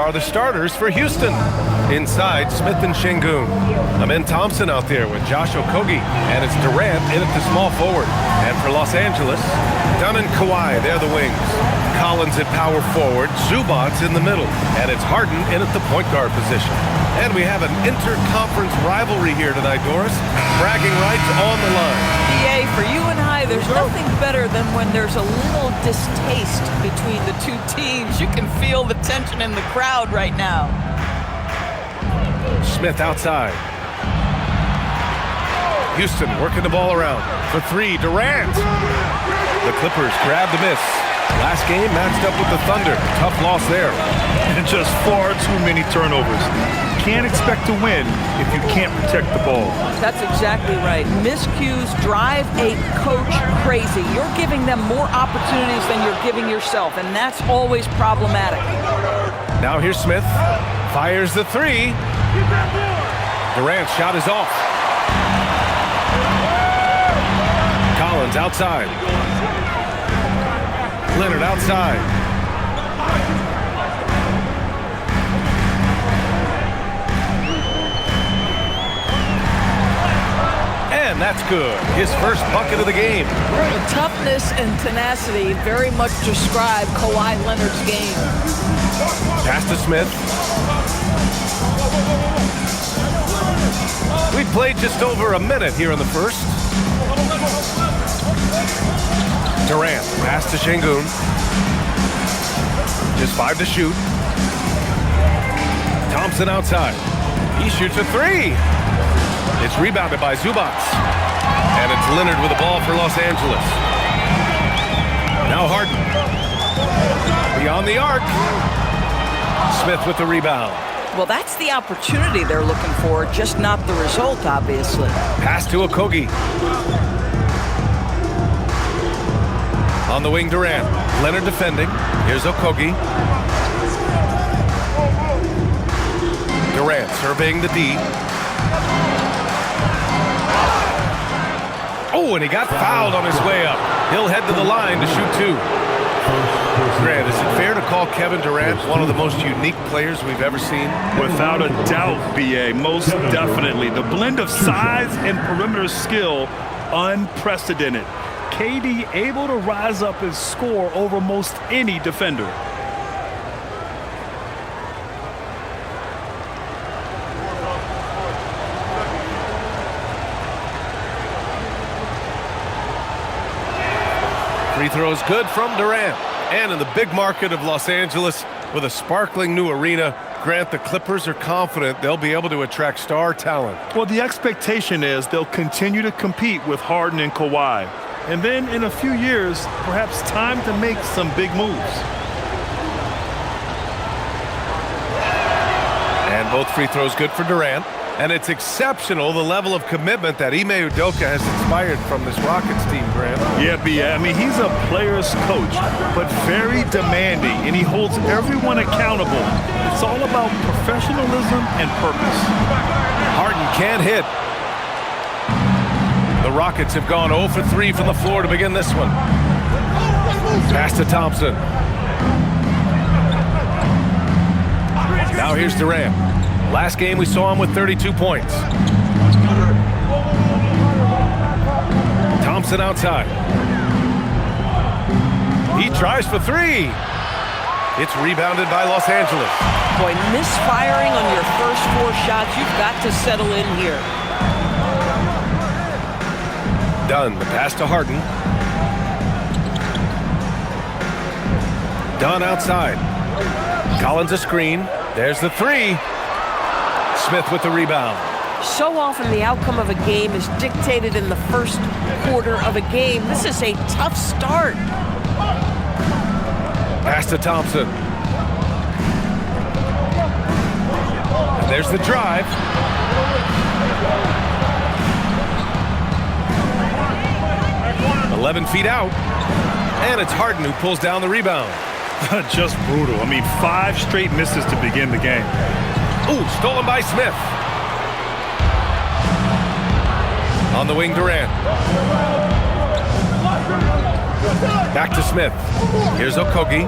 are the starters for Houston. Inside, Smith and Şengün. Amen Thompson out there with Josh Okogie, and it's Durant in at the small forward. And for Los Angeles, Dunn and Kawhi, they're the wings. Collins at power forward, Zubac's in the middle, and it's Harden in at the point guard position. And we have an interconference rivalry here tonight, Doris. Bragging rights on the line. PA, for you and I, there's nothing better than when there's a little distaste between the two teams. You can feel the tension in the crowd right now. Smith outside. Houston working the ball around. For three, Durant. The Clippers grab the miss. Last game matched up with the Thunder. Tough loss there. And just far too many turnovers. Can't expect to win if you can't protect the ball. That's exactly right. Miscues drive a coach crazy. You're giving them more opportunities than you're giving yourself, and that's always problematic. Now here's Smith. Fires the three. Durant's shot is off. Collins outside. Leonard outside. And that's good. His first bucket of the game. The toughness and tenacity very much describe Kawhi Leonard's game. Pass to Smith. We've played just over a minute here in the first. Durant, pass to Şengün. Just 5 to shoot. Thompson outside. He shoots a three. It's rebounded by Zubac. And it's Leonard with the ball for Los Angeles. Now Harden. Beyond the arc. Smith with the rebound. Well, that's the opportunity they're looking for, just not the result, obviously. Pass to Okogie. On the wing, Durant. Leonard defending. Here's Okogie. Durant surveying the D. Oh, and he got fouled on his way up. He'll head to the line to shoot two. Grant, is it fair to call Kevin Durant one of the most unique players we've ever seen? Without a doubt, BA, most definitely. The blend of size and perimeter skill, unprecedented. KD able to rise up and score over most any defender. Free throws good from Durant. And in the big market of Los Angeles, with a sparkling new arena, Grant, the Clippers are confident they'll be able to attract star talent. Well, the expectation is they'll continue to compete with Harden and Kawhi. And then in a few years, perhaps time to make some big moves. And both free throws good for Durant. And it's exceptional, the level of commitment that Ime Udoka has inspired from this Rockets team, Grant. Yeah, I mean, he's a player's coach, but very demanding, and he holds everyone accountable. It's all about professionalism and purpose. Harden can't hit. The Rockets have gone 0 for 3 from the floor to begin this one. Pass to Thompson. Now here's Durant. Last game we saw him with 32 points. Thompson outside. He tries for three. It's rebounded by Los Angeles. Boy, misfiring on your first 4 shots, you've got to settle in here. Dunn, the pass to Harden. Dunn outside. Collins a screen. There's the three. Smith with the rebound. So often the outcome of a game is dictated in the first quarter of a game. This is a tough start. Pass to Thompson. And there's the drive. "11 feet out. And it's Harden who pulls down the rebound. Just brutal. I mean, 5 straight misses to begin the game. Ooh, stolen by Smith. On the wing, Durant. Back to Smith. Here's Okogie.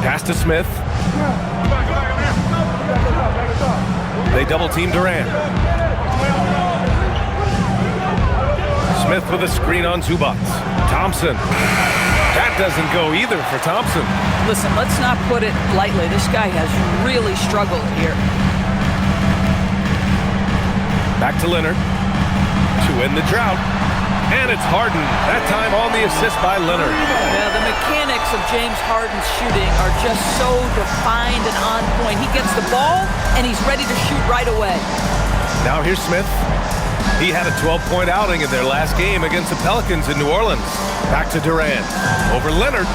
Pass to Smith. They double-team Durant. Smith with a screen on Zubac. Thompson. That doesn't go either for Thompson. Listen, let's not put it lightly. This guy has really struggled here. Back to Leonard to end the drought. And it's Harden. That time on the assist by Leonard. Yeah, the mechanics of James Harden's shooting are just so defined and on point. He gets the ball, and he's ready to shoot right away. Now here's Smith. He had a 12-point outing in their last game against the Pelicans in New Orleans. Back to Durant. Over Leonard.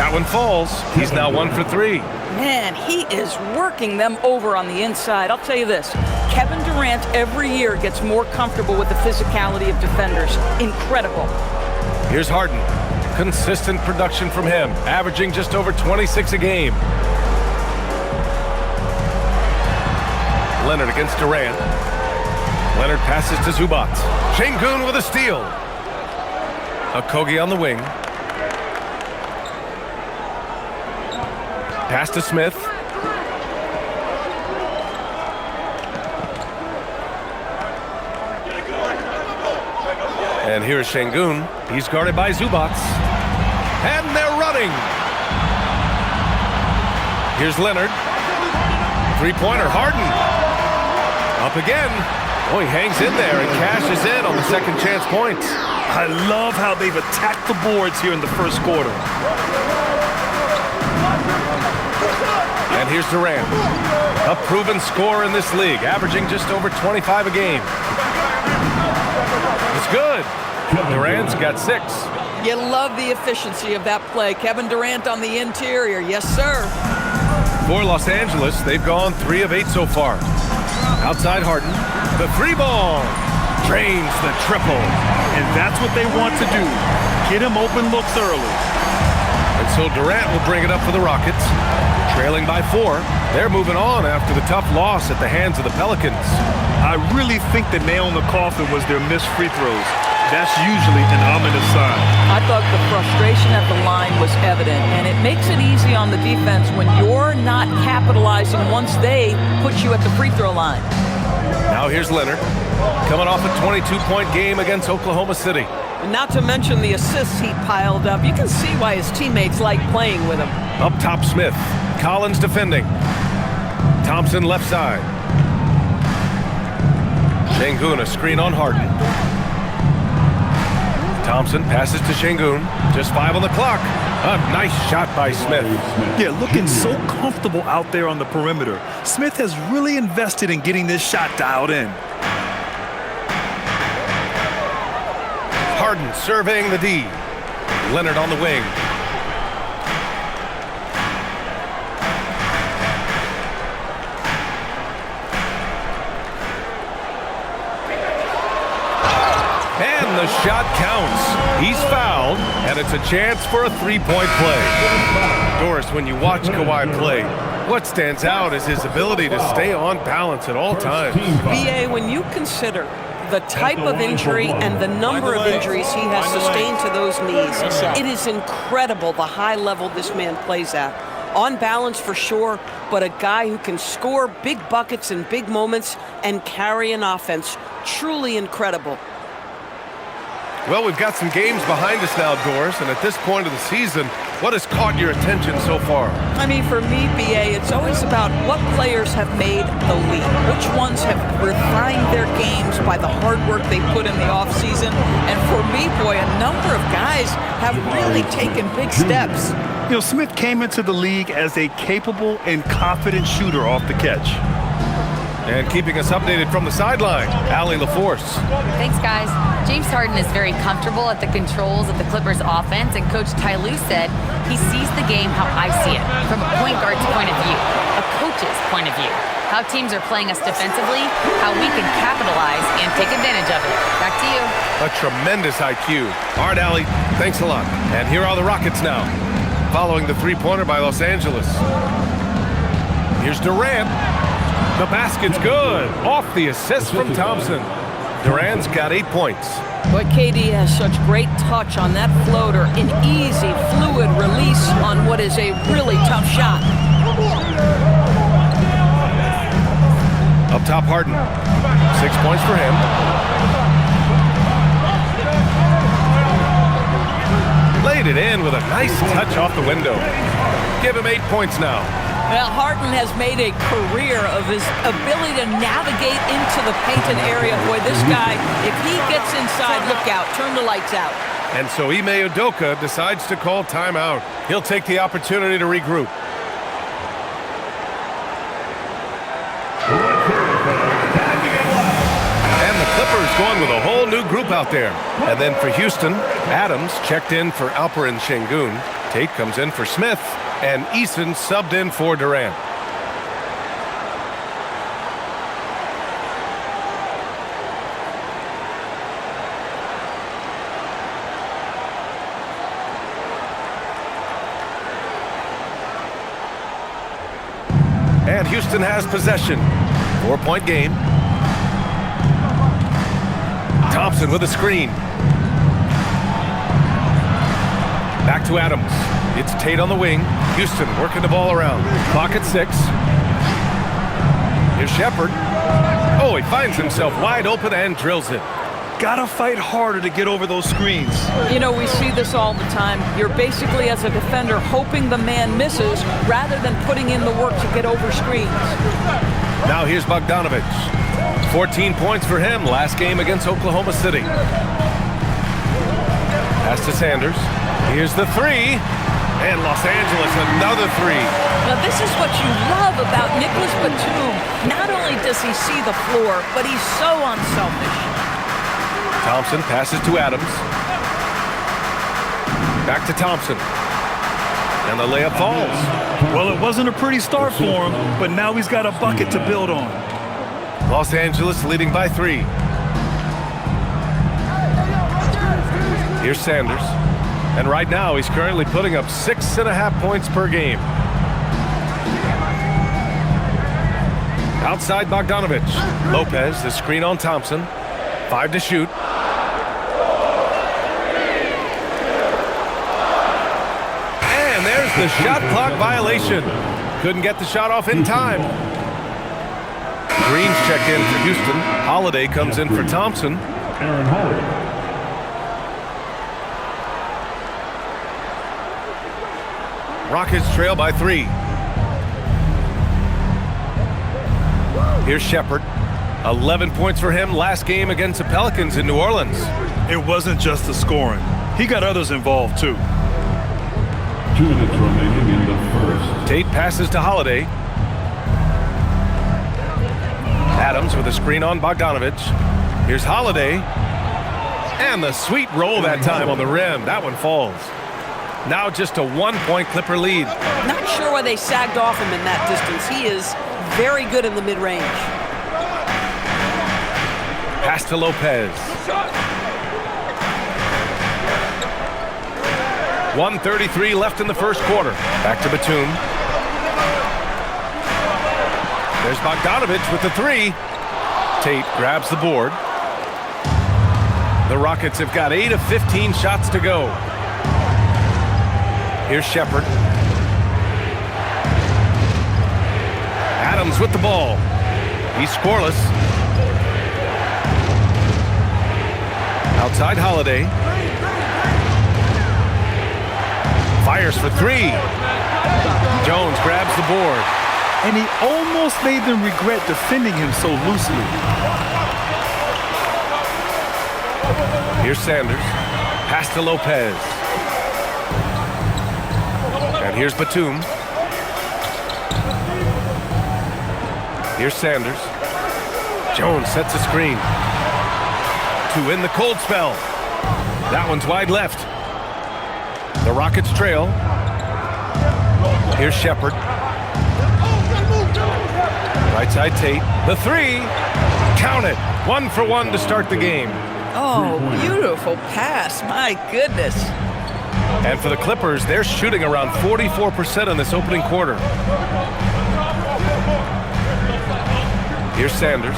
That one falls. He's now 1 for 3. Man, he is working them over on the inside. I'll tell you this. Kevin Durant every year gets more comfortable with the physicality of defenders. Incredible. Here's Harden. Consistent production from him, averaging just over 26 a game. Leonard against Durant. Leonard passes to Zubac. Şengün with a steal. Okogie on the wing. Pass to Smith. And here's Şengün. He's guarded by Zubac. And they're running. Here's Leonard. Three-pointer, Harden. Up again. Oh, he hangs in there and cashes in on the second chance points. I love how they've attacked the boards here in the first quarter. And here's Durant, a proven scorer in this league, averaging just over 25 a game. It's good. Durant's got 6. You love the efficiency of that play. Kevin Durant on the interior. Yes, sir. For Los Angeles, they've gone 3 of 8 so far. Outside Harden, the 3-ball drains the triple. And that's what they want to do. Get him open looks early. And so Durant will bring it up for the Rockets. Trailing by 4, they're moving on after the tough loss at the hands of the Pelicans. I really think the nail in the coffin was their missed free throws. That's usually an ominous sign. I thought the frustration at the line was evident, and it makes it easy on the defense when you're not capitalizing once they put you at the free throw line. Now here's Leonard, coming off a 22-point game against Oklahoma City. Not to mention the assists he piled up. You can see why his teammates like playing with him. Up top, Smith. Collins defending. Thompson left side. Şengün, a screen on Harden. Thompson passes to Şengün. Just 5 on the clock. A nice shot by Smith. Yeah, looking so comfortable out there on the perimeter. Smith has really invested in getting this shot dialed in. Harden surveying the D. Leonard on the wing. And the shot counts. He's fouled, and it's a chance for a 3-point play. Doris, when you watch Kawhi play, what stands out is his ability to stay on balance at all times. BA, when you consider the type of injury and the number of injuries he has sustained to those knees, it is incredible the high level this man plays at. On balance for sure, but a guy who can score big buckets in big moments and carry an offense. Truly incredible. Well, we've got some games behind us now, Doris, and at this point of the season, what has caught your attention so far? I mean, for me, BA, it's always about what players have made the leap. Which ones have refined their games by the hard work they put in the offseason. And for me, boy, a number of guys have really taken big steps. You know, Smith came into the league as a capable and confident shooter off the catch. And keeping us updated from the sideline, Allie LaForce. Thanks, guys. James Harden is very comfortable at the controls of the Clippers offense, and Coach Ty Lue said he sees the game how I see it, from a point guard's point of view, a coach's point of view, how teams are playing us defensively, how we can capitalize and take advantage of it. Back to you. A tremendous IQ. All right, Allie, thanks a lot. And here are the Rockets now, following the 3-pointer by Los Angeles. Here's Durant. The basket's good. Off the assist from Thompson. Durant's got 8 points. Boy, KD has such great touch on that floater. An easy, fluid release on what is a really tough shot. Up top, Harden. 6 points for him. Laid it in with a nice touch off the window. Give him 8 points now. Well, Harden has made a career of his ability to navigate into the painted area. Boy, this guy, if he gets inside, look out, turn the lights out. And so Ime Udoka decides to call timeout. He'll take the opportunity to regroup. And the Clippers going with a whole new group out there. And then for Houston, Adams checked in for Alperen Şengün. Tate comes in for Smith. And Eason subbed in for Durant. And Houston has possession. 4-point game. Thompson with a screen. Back to Adams. It's Tate on the wing. Houston working the ball around. Clock at 6. Here's Shepherd. Oh, he finds himself wide open and drills it. Gotta fight harder to get over those screens. You know, we see this all the time. You're basically, as a defender, hoping the man misses rather than putting in the work to get over screens. Now here's Bogdanović. 14 points for him last game against Oklahoma City. Pass to Sanders. Here's the 3. And Los Angeles, another 3. Now, this is what you love about Nicholas Batum. Not only does he see the floor, but he's so unselfish. Thompson passes to Adams. Back to Thompson. And the layup falls. Well, it wasn't a pretty start for him, but now he's got a bucket to build on. Los Angeles leading by 3. Here's Sanders. And right now, he's currently putting up 6.5 points per game. Outside Bogdanović. Lopez, the screen on Thompson. 5 to shoot. And there's the shot clock violation. Couldn't get the shot off in time. Green's check in for Houston. Holiday comes in for Thompson. Aaron Holiday. Rockets trail by 3. Here's Shepherd. 11 points for him last game against the Pelicans in New Orleans. It wasn't just the scoring. He got others involved, too. 2 minutes remaining in the first. Tate passes to Holiday. Adams with a screen on Bogdanović. Here's Holiday. And the sweet roll that time on the rim. That one falls. Now just a 1-point Clipper lead. Not sure why they sagged off him in that distance. He is very good in the mid-range. Pass to Lopez. 1:33 left in the first quarter. Back to Batum. There's Bogdanović with the 3. Tate grabs the board. The Rockets have got 8 of 15 shots to go. Here's Shepherd. Adams with the ball. He's scoreless. Outside Holiday. Fires for 3. Jones grabs the board. And he almost made them regret defending him so loosely. Here's Sanders. Pass to Lopez. And here's Batum. Here's Sanders. Jones sets a screen. To win the cold spell. That one's wide left. The Rockets trail. Here's Shepherd. Right side Tate. The 3. Count it. 1 for 1 to start the game. Oh, beautiful pass. My goodness. And for the Clippers, they're shooting around 44% in this opening quarter. Here's Sanders.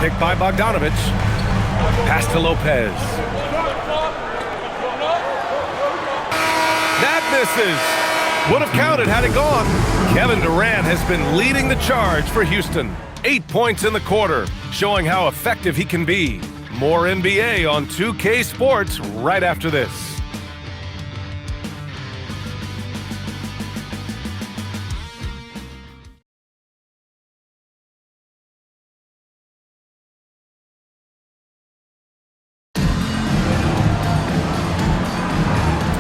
pick by Bogdanovich. Pass to Lopez. That misses. Would have counted had it gone. Kevin Durant has been leading the charge for Houston. 8 points in the quarter, showing how effective he can be. More NBA on 2K Sports right after this.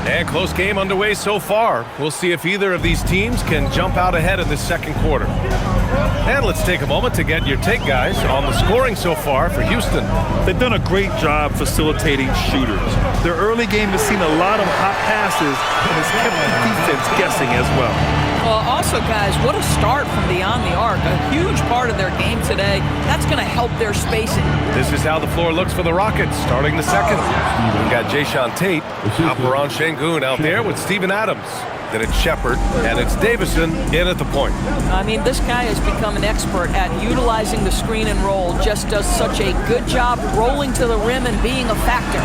And close game underway so far. We'll see if either of these teams can jump out ahead in the second quarter. And let's take a moment to get your take, guys, on the scoring so far for Houston. They've done a great job facilitating shooters. Their early game has seen a lot of hot passes and has kept the defense guessing as well. Well, also, guys, what a start from beyond the arc. A huge part of their game today. That's going to help their spacing. This is how the floor looks for the Rockets starting the second. We've got Jayshawn Tate, Alperon Şengün out there with Steven Adams. Then it's Shepard, and it's Davison in at the point. I mean, this guy has become an expert at utilizing the screen and roll. Just does such a good job rolling to the rim and being a factor.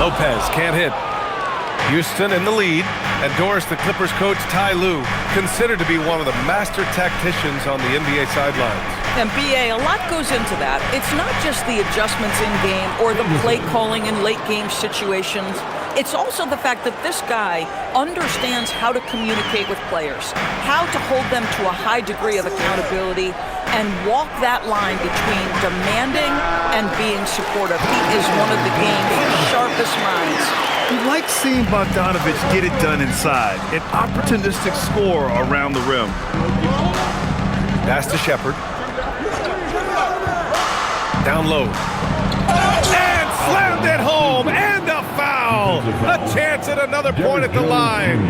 Lopez can't hit. Houston in the lead. And Doris, the Clippers coach, Ty Lue, considered to be one of the master tacticians on the NBA sidelines. And BA, a lot goes into that. It's not just the adjustments in game or the play calling in late game situations. It's also the fact that this guy understands how to communicate with players, how to hold them to a high degree of accountability, and walk that line between demanding and being supportive. He is one of the game's sharpest minds. We like seeing Bogdanovich get it done inside. An opportunistic score around the rim. Pass to Shepard. Down low. And slammed it home. And a foul. A chance at another point at the line.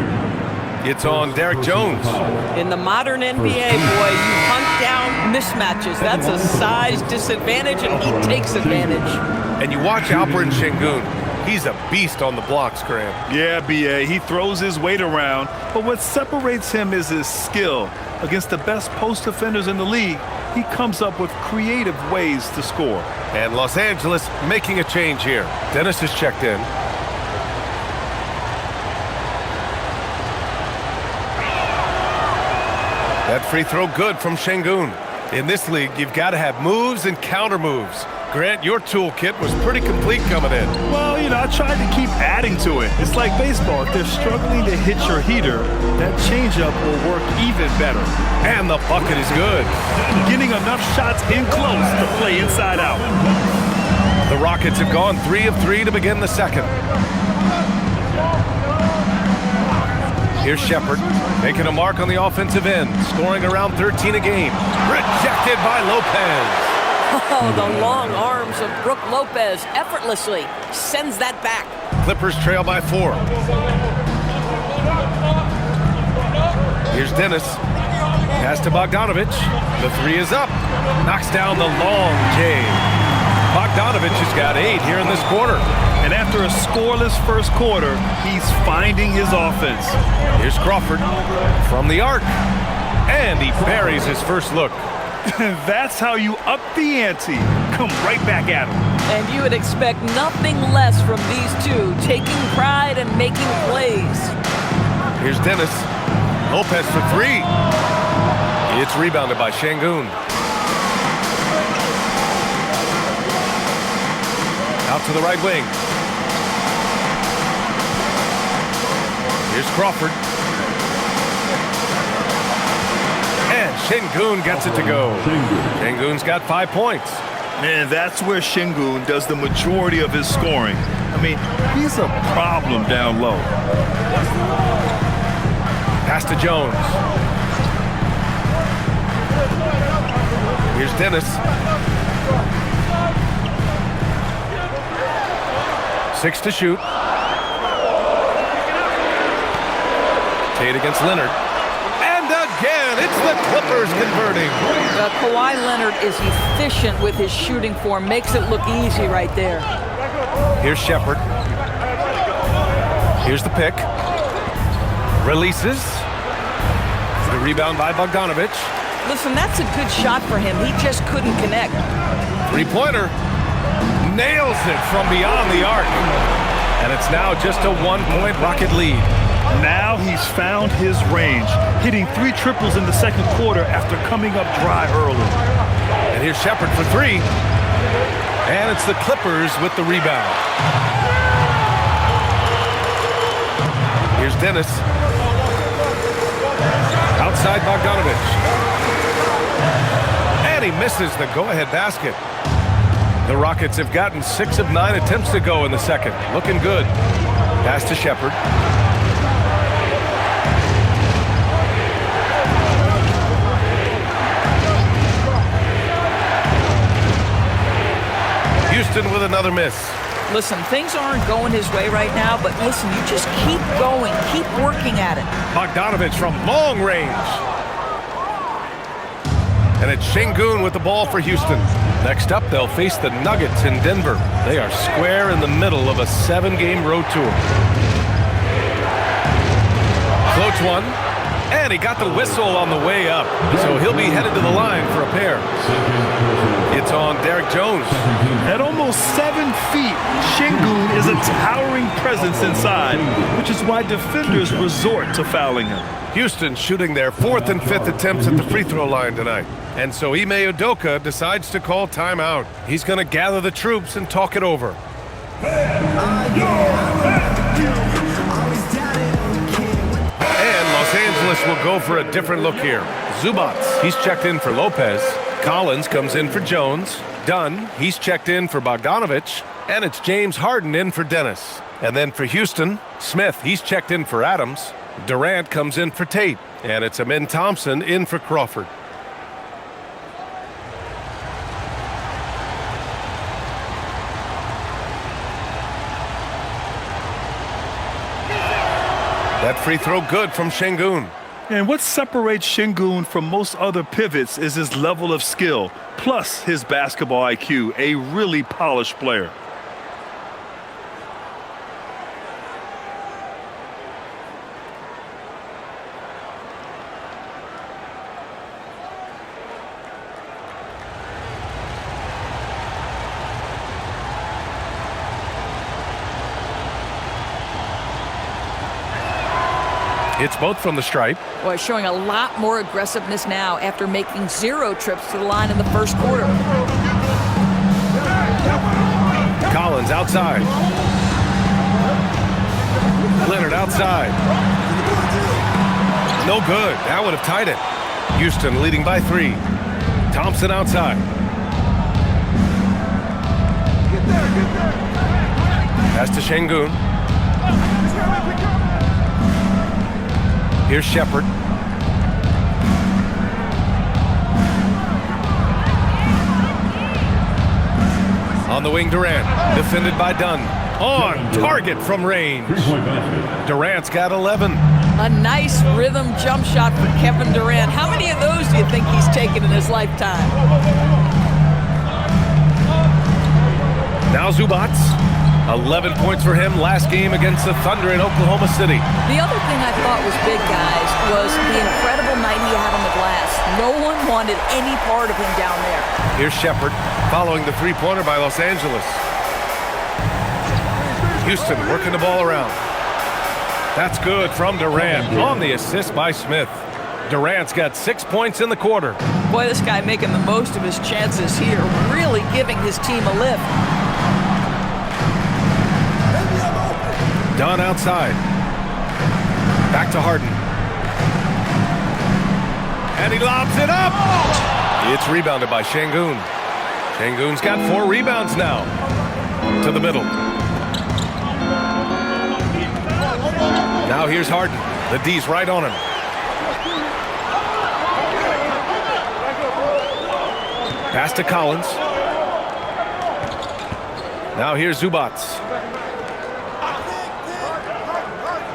It's on Derek Jones. In the modern NBA, boy, you hunt down mismatches. That's a size disadvantage, and he takes advantage. And you watch Alperon Şengün. He's a beast on the blocks, Graham. Yeah, B.A., he throws his weight around, but what separates him is his skill. Against the best post defenders in the league, he comes up with creative ways to score. And Los Angeles making a change here. Dennis is checked in. That free throw good from Şengün. In this league, you've got to have moves and counter moves. Grant, your toolkit was pretty complete coming in. Well, you know, I tried to keep adding to it. It's like baseball. If they're struggling to hit your heater, that changeup will work even better. And the bucket is good. Getting enough shots in close to play inside out. The Rockets have gone 3 of 3 to begin the second. Here's Shepard, making a mark on the offensive end, scoring around 13 a game. Rejected by Lopez. Oh, the long arms of Brook Lopez effortlessly sends that back. Clippers trail by 4. Here's Dennis. Pass to Bogdanovich. The 3 is up. Knocks down the long J. Bogdanovich has got 8 here in this quarter. And after a scoreless first quarter, he's finding his offense. Here's Crawford from the arc. And he buries his first look. That's how you up the ante. Come right back at him. And you would expect nothing less from these two, taking pride and making plays. Here's Dennis. Lopez for 3. It's rebounded by Şengün. Out to the right wing. Here's Crawford. And Şengün gets it to go. Şengün's got 5 points. Man, that's where Şengün does the majority of his scoring. I mean, he's a problem down low. Pass to Jones. Here's Dennis. 6 to shoot. Tate against Leonard. And again, it's the Clippers converting. Kawhi Leonard is efficient with his shooting form. Makes it look easy right there. Here's Shepard. Here's the pick. Releases. The rebound by Bogdanovich. Listen, that's a good shot for him. He just couldn't connect. Three-pointer. Nails it from beyond the arc. And it's now just a one-point Rocket lead. Now he's found his range, hitting 3 triples in the second quarter after coming up dry early. And here's Shepherd for 3. And it's the Clippers with the rebound. Here's Dennis. Outside Bogdanovich. And he misses the go-ahead basket. The Rockets have gotten 6 of 9 attempts to go in the second. Looking good. Pass to Shepherd. Houston with another miss. Listen, things aren't going his way right now, but listen, you just keep going, keep working at it. Bogdanovich from long range. And it's Şengün with the ball for Houston. Next up, they'll face the Nuggets in Denver. They are square in the middle of a 7-game road tour. Floats one, and he got the whistle on the way up. So he'll be headed to the line for a pair. It's on Derek Jones. At almost 7 feet, Şengün is a towering presence inside, which is why defenders resort to fouling him. Houston shooting their 4th and 5th attempts at the free throw line tonight. And so Ime Udoka decides to call timeout. He's going to gather the troops and talk it over. And Los Angeles will go for a different look here. Zubats, he's checked in for Lopez. Collins comes in for Jones. Dunn, he's checked in for Bogdanovich. And it's James Harden in for Dennis. And then for Houston, Smith, he's checked in for Adams. Durant comes in for Tate. And it's Amin Thompson in for Crawford. That free throw good from Şengün. And what separates Şengün from most other pivots is his level of skill, plus his basketball IQ, a really polished player. It's both from the stripe. Boy, showing a lot more aggressiveness now after making 0 trips to the line in the first quarter. Collins outside. Leonard outside. No good. That would have tied it. Houston leading by 3. Thompson outside. Pass to Şengün. Here's Shepherd. On the wing, Durant. Defended by Dunn. On target from range. Durant's got 11. A nice rhythm jump shot for Kevin Durant. How many of those do you think he's taken in his lifetime? Now Zubats. 11 points for him last game against the Thunder in Oklahoma City. The other thing I thought was big, guys, was the incredible night he had on the glass. No one wanted any part of him down there. Here's Shepherd following the three-pointer by Los Angeles. Houston working the ball around. That's good from Durant on the assist by Smith. Durant's got 6 points in the quarter. Boy, this guy making the most of his chances here, really giving his team a lift. Dunn outside. Back to Harden. And he lobs it up. It's rebounded by Şengün. Şengün's got 4 rebounds now. To the middle. Now here's Harden. The D's right on him. Pass to Collins. Now here's Zubats.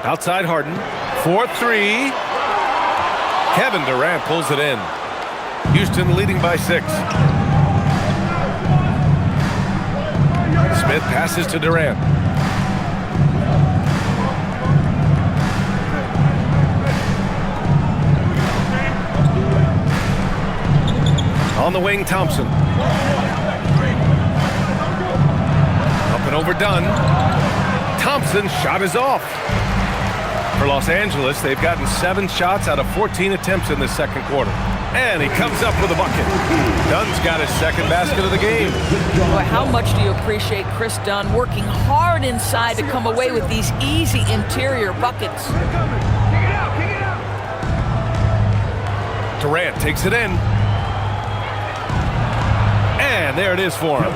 Outside Harden. 4-3. Kevin Durant pulls it in. Houston leading by 6. Smith passes to Durant. On the wing, Thompson. Up and overdone. Thompson's shot is off. For Los Angeles, they've gotten 7 shots out of 14 attempts in the second quarter. And he comes up with a bucket. Dunn's got his second basket of the game. Boy, how much do you appreciate Chris Dunn working hard inside to come away with these easy interior buckets? Durant takes it in. And there it is for him.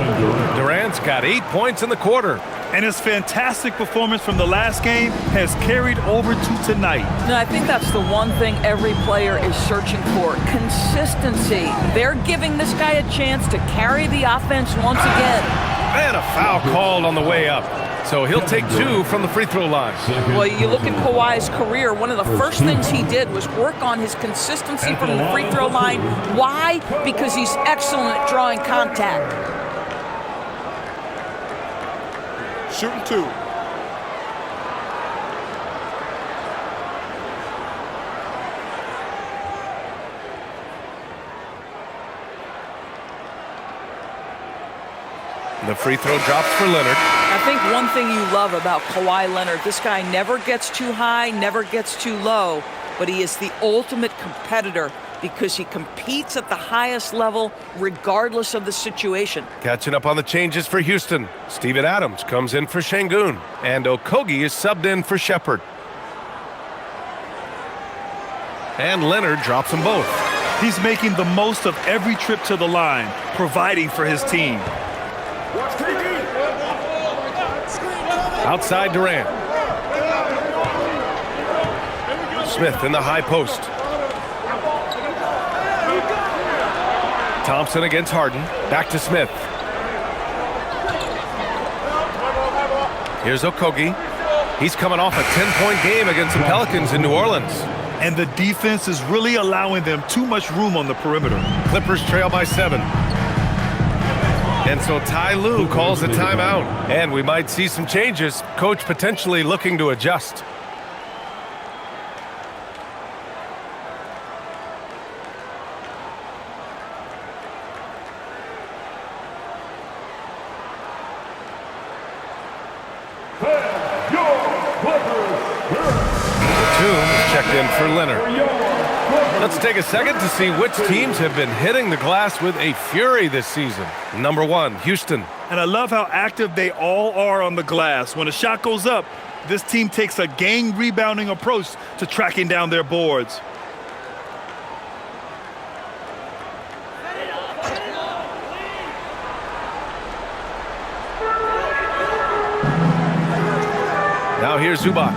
Durant's got 8 points in the quarter. And his fantastic performance from the last game has carried over to tonight. No, I think that's the one thing every player is searching for. Consistency. They're giving this guy a chance to carry the offense once again. And a foul called on the way up. So he'll take 2 from the free throw line. Well, you look at Kawhi's career, one of the first things he did was work on his consistency from the free throw line. Why? Because he's excellent at drawing contact. Shooting 2. The free throw drops for Leonard. I think one thing you love about Kawhi Leonard, this guy never gets too high, never gets too low, but he is the ultimate competitor because he competes at the highest level regardless of the situation. Catching up on the changes for Houston. Steven Adams comes in for Şengün, and Okogie is subbed in for Shepherd. And Leonard drops them both. He's making the most of every trip to the line, providing for his team. Outside Durant. Smith in the high post. Thompson against Harden. Back to Smith. Here's Okogie. He's coming off a 10-point game against the Pelicans in New Orleans. And the defense is really allowing them too much room on the perimeter. Clippers trail by 7. And so Ty Lue calls a timeout. And we might see some changes. Coach potentially looking to adjust. Checked in for Leonard. Let's take a second to see which teams have been hitting the glass with a fury this season. Number 1, Houston. And I love how active they all are on the glass. When a shot goes up, this team takes a gang rebounding approach to tracking down their boards. Now here's Zubac.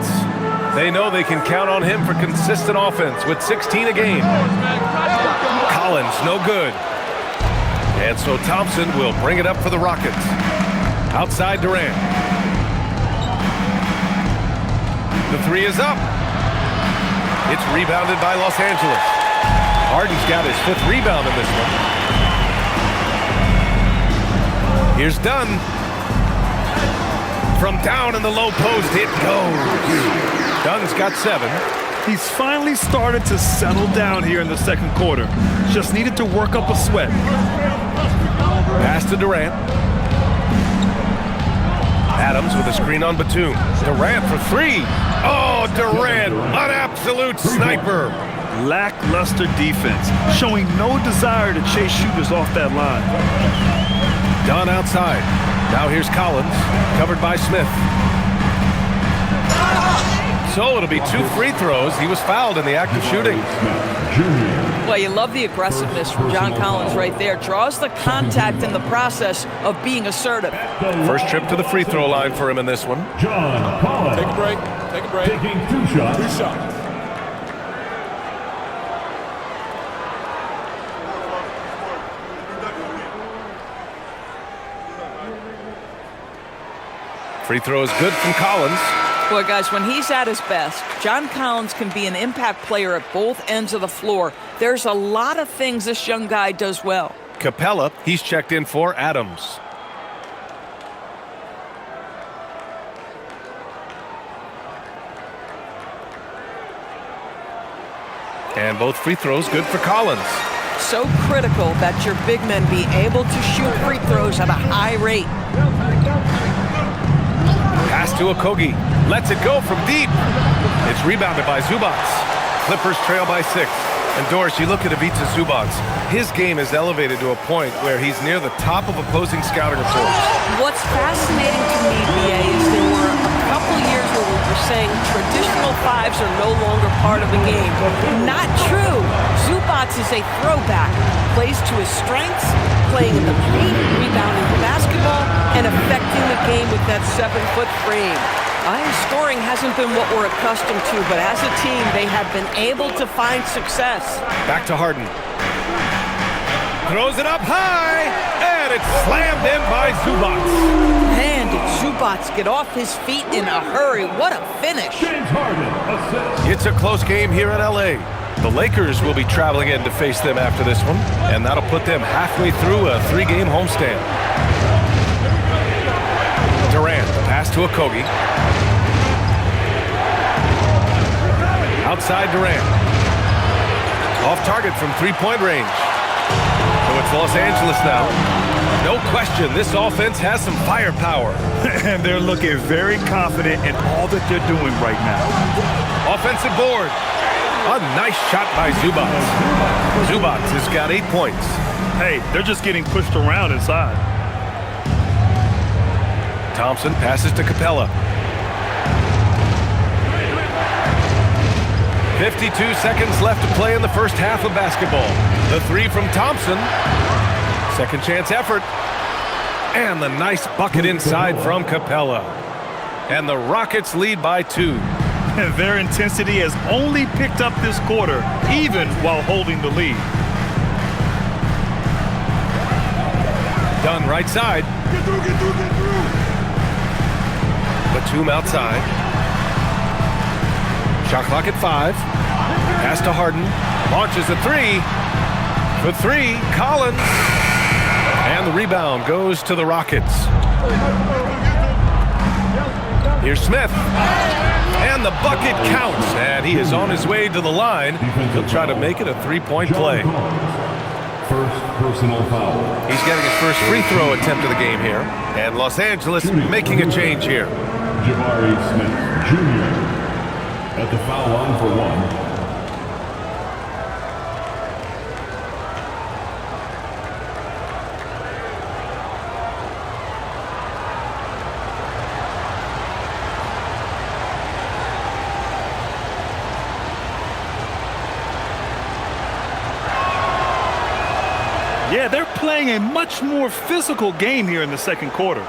They know they can count on him for consistent offense with 16 a game. Collins, no good. And so Thompson will bring it up for the Rockets. Outside Durant. The 3 is up. It's rebounded by Los Angeles. Harden's got his 5th rebound in this one. Here's Dunn. From down in the low post, it goes. Dunn's got 7. He's finally started to settle down here in the second quarter. Just needed to work up a sweat. Pass to Durant. Adams with a screen on Batum. Durant for 3. Oh, Durant, an absolute sniper. Lackluster defense, showing no desire to chase shooters off that line. Dunn outside. Now here's Collins, covered by Smith. So it'll be 2 free throws. He was fouled in the act of shooting. Well, you love the aggressiveness from John Collins right there. Draws the contact in the process of being assertive. First trip to the free throw line for him in this one. John Collins. Take a break. Take a break. Taking 2 shots. 2 shots. Free throw is good from Collins. Boy, guys, when he's at his best, John Collins can be an impact player at both ends of the floor. There's a lot of things this young guy does well. Capella, he's checked in for Adams. And both free throws good for Collins. So critical that your big men be able to shoot free throws at a high rate. Pass to Okogie. Lets it go from deep. It's rebounded by Zubac. Clippers trail by 6. And Doris, you look at Ivica Zubac. His game is elevated to a point where he's near the top of opposing scouting reports. What's fascinating to me, BA, is there were a couple years where we were saying traditional fives are no longer part of the game. Not true. Zubac is a throwback. Plays to his strengths, playing in the paint, rebounding the basketball, and affecting the game with that 7-foot frame. Scoring hasn't been what we're accustomed to, but as a team, they have been able to find success. Back to Harden. Throws it up high, and it's slammed in by Zubac. Man, did Zubac get off his feet in a hurry. What a finish. James Harden assists. It's a close game here in L.A. The Lakers will be traveling in to face them after this one, and that'll put them halfway through a 3-game homestand. Durant, the pass to Okogie. Outside Durant. Off target from 3-point range. So it's Los Angeles now. No question, this offense has some firepower. And they're looking very confident in all that they're doing right now. Offensive board. A nice shot by Zubac. Zubac has got 8 points. Hey, they're just getting pushed around inside. Thompson passes to Capella. 52 seconds left to play in the first half of basketball. The 3 from Thompson. Second chance effort. And the nice bucket inside from Capella. And the Rockets lead by 2. And their intensity has only picked up this quarter, even while holding the lead. Dunn right side. Get through, get through, get through. Batum outside. Shot clock at 5. Pass to Harden. Launches a 3. For 3, Collins. And the rebound goes to the Rockets. Here's Smith. And the bucket counts. And he is on his way to the line. He'll try to make it a 3-point play. First personal foul. He's getting his first free throw attempt of the game here. And Los Angeles making a change here. Jabari Smith Jr. at the foul line for 1. Yeah, they're playing a much more physical game here in the second quarter.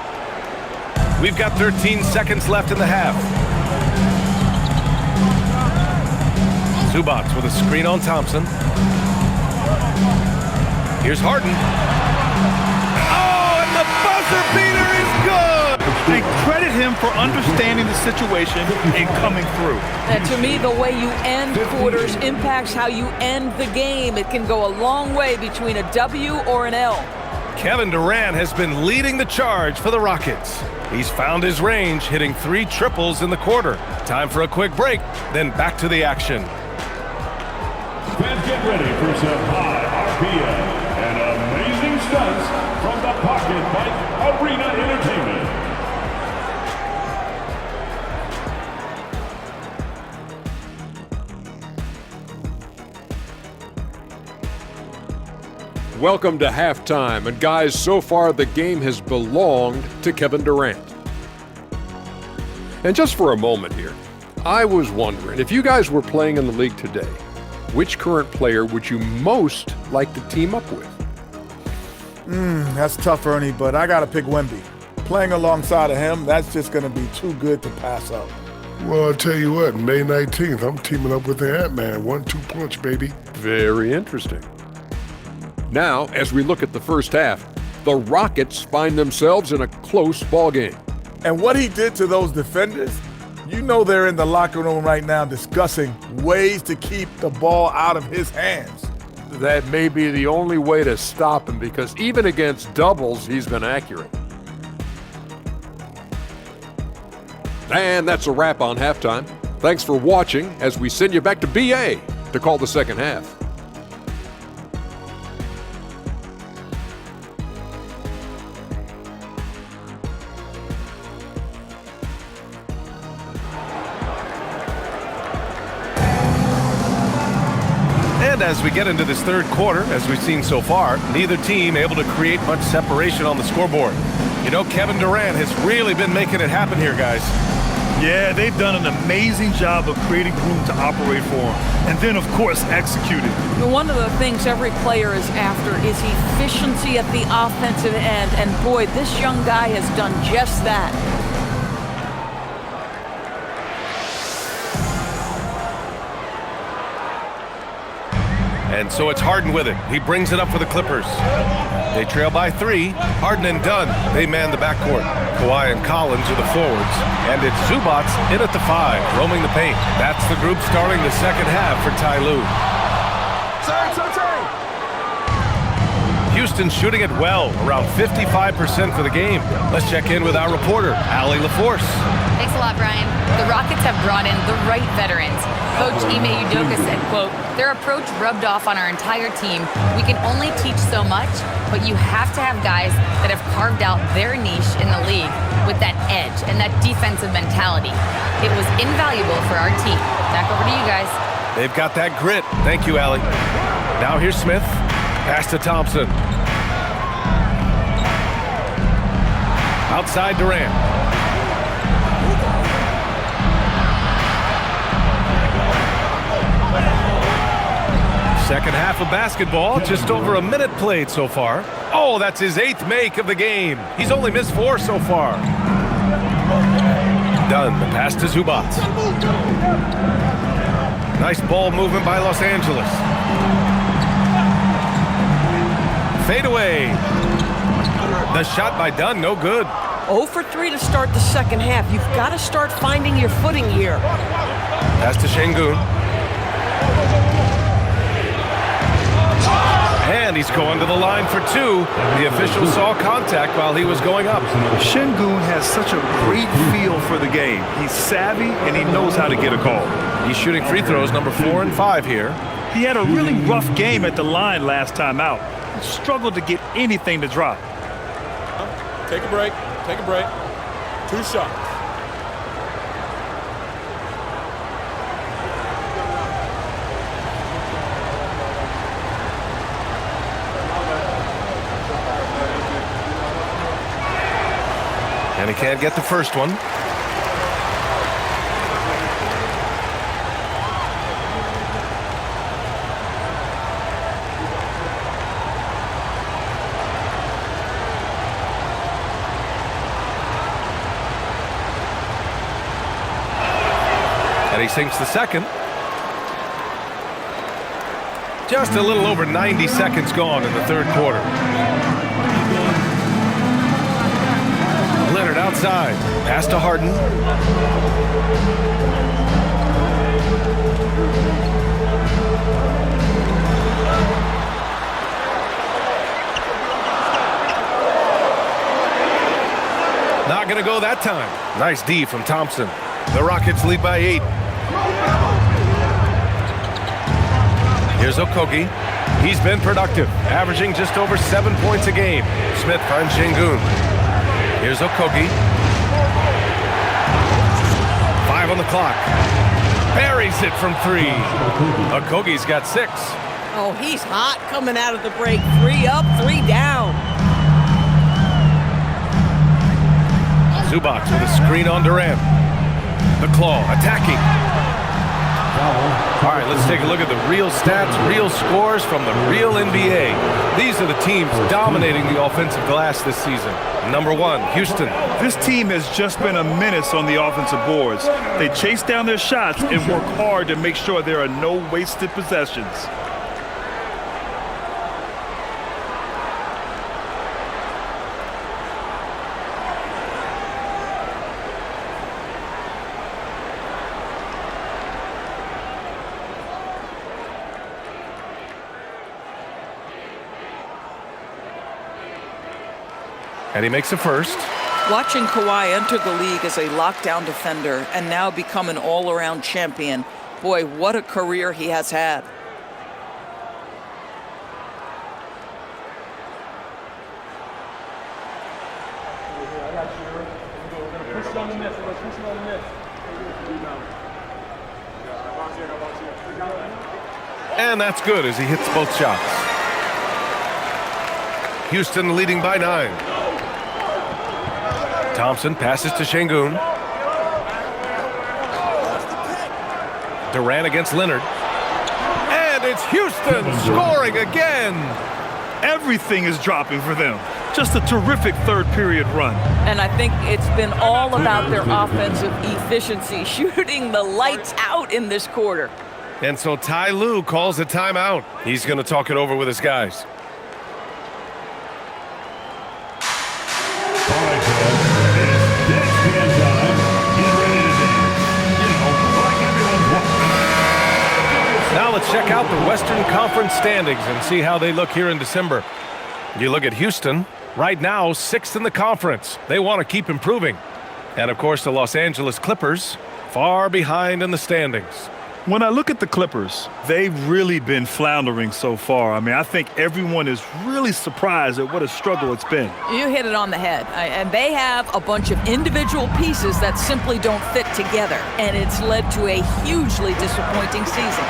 We've got 13 seconds left in the half. Zubac with a screen on Thompson. Here's Harden. Oh, and the buzzer beater is good! They credit him for understanding the situation and coming through. And to me, the way you end quarters impacts how you end the game. It can go a long way between a W or an L. Kevin Durant has been leading the charge for the Rockets. He's found his range, hitting 3 triples in the quarter. Time for a quick break, then back to the action. Fans, get ready for some high RPM and amazing stunts from the Pocket Bike Arena Entertainment. Welcome to halftime, and guys, so far the game has belonged to Kevin Durant. And just for a moment here, I was wondering, if you guys were playing in the league today, which current player would you most like to team up with? That's tough, Ernie, but I got to pick Wemby. Playing alongside of him, that's just going to be too good to pass up. Well, I'll tell you what, May 19th, I'm teaming up with the Ant-Man. 1-2 punch, baby. Very interesting. Now, as we look at the first half, the Rockets find themselves in a close ballgame. And what he did to those defenders, you know they're in the locker room right now discussing ways to keep the ball out of his hands. That may be the only way to stop him, because even against doubles, he's been accurate. And that's a wrap on halftime. Thanks for watching as we send you back to BA to call the second half. And as we get into this third quarter, as we've seen so far, neither team able to create much separation on the scoreboard. You know, Kevin Durant has really been making it happen here, guys. Yeah, they've done an amazing job of creating room to operate for him. And then, of course, executing. One of the things every player is after is efficiency at the offensive end. And boy, this young guy has done just that. And so it's Harden with it. He brings it up for the Clippers. They trail by 3. Harden and Dunn, they man the backcourt. Kawhi and Collins are the forwards. And it's Zubac in at the 5, roaming the paint. That's the group starting the second half for Ty Lue. Houston's shooting it well, around 55% for the game. Let's check in with our reporter, Allie LaForce. Thanks a lot, Brian. The Rockets have brought in the right veterans. Coach Ime Udoka said, quote, "Their approach rubbed off on our entire team. We can only teach so much, but you have to have guys that have carved out their niche in the league with that edge and that defensive mentality. It was invaluable for our team." Back over to you guys. They've got that grit. Thank you, Allie. Now here's Smith. Pass to Thompson. Outside Durant. Second half of basketball, just over a minute played so far. Oh, that's his 8th make of the game. He's only missed 4 so far. Dunn, the pass to Zubac. Nice ball movement by Los Angeles. Fade away. The shot by Dunn, no good. 0 for 3 to start the second half. You've got to start finding your footing here. Pass to Şengün. And he's going to the line for 2. The official saw contact while he was going up. Şengün has such a great feel for the game. He's savvy and he knows how to get a call. He's shooting free throws number 4 and 5 here. He had a really rough game at the line last time out. He struggled to get anything to drop. Take a break. Take a break. 2 shots. And he can't get the first one. And he sinks the second. Just a little over 90 seconds gone in the third quarter. Leonard outside. Pass to Harden. Not going to go that time. Nice D from Thompson. The Rockets lead by 8. Here's Okogie. He's been productive, averaging just over 7 points a game. Smith finds Şengün. Here's Okogie. 5 on the clock. Buries it from 3. Okogie's got 6. Oh, he's hot coming out of the break. 3 up, 3 down. Zubac with a screen on Durant. The claw attacking. All right, let's take a look at the real stats, real scores from the real NBA. These are the teams dominating the offensive glass this season. Number 1, Houston. This team has just been a menace on the offensive boards. They chase down their shots and work hard to make sure there are no wasted possessions. And he makes a first. Watching Kawhi enter the league as a lockdown defender and now become an all-around champion. Boy, what a career he has had. And that's good as he hits both shots. Houston leading by 9. Thompson passes to Şengün. Durant against Leonard. And it's Houston scoring again. Everything is dropping for them. Just a terrific third period run. And I think it's been all about their offensive efficiency, shooting the lights out in this quarter. And so Ty Lue calls a timeout. He's going to talk it over with his guys. All right, Joe. It's dead scan time. Get ready to dance. Like everyone's watching. Now let's check out the Western Conference standings and see how they look here in December. You look at Houston, right now 6th in the conference. They want to keep improving. And of course the Los Angeles Clippers, far behind in the standings. When I look at the Clippers, they've really been floundering so far. I mean, I think everyone is really surprised at what a struggle it's been. You hit it on the head. And they have a bunch of individual pieces that simply don't fit together. And it's led to a hugely disappointing season.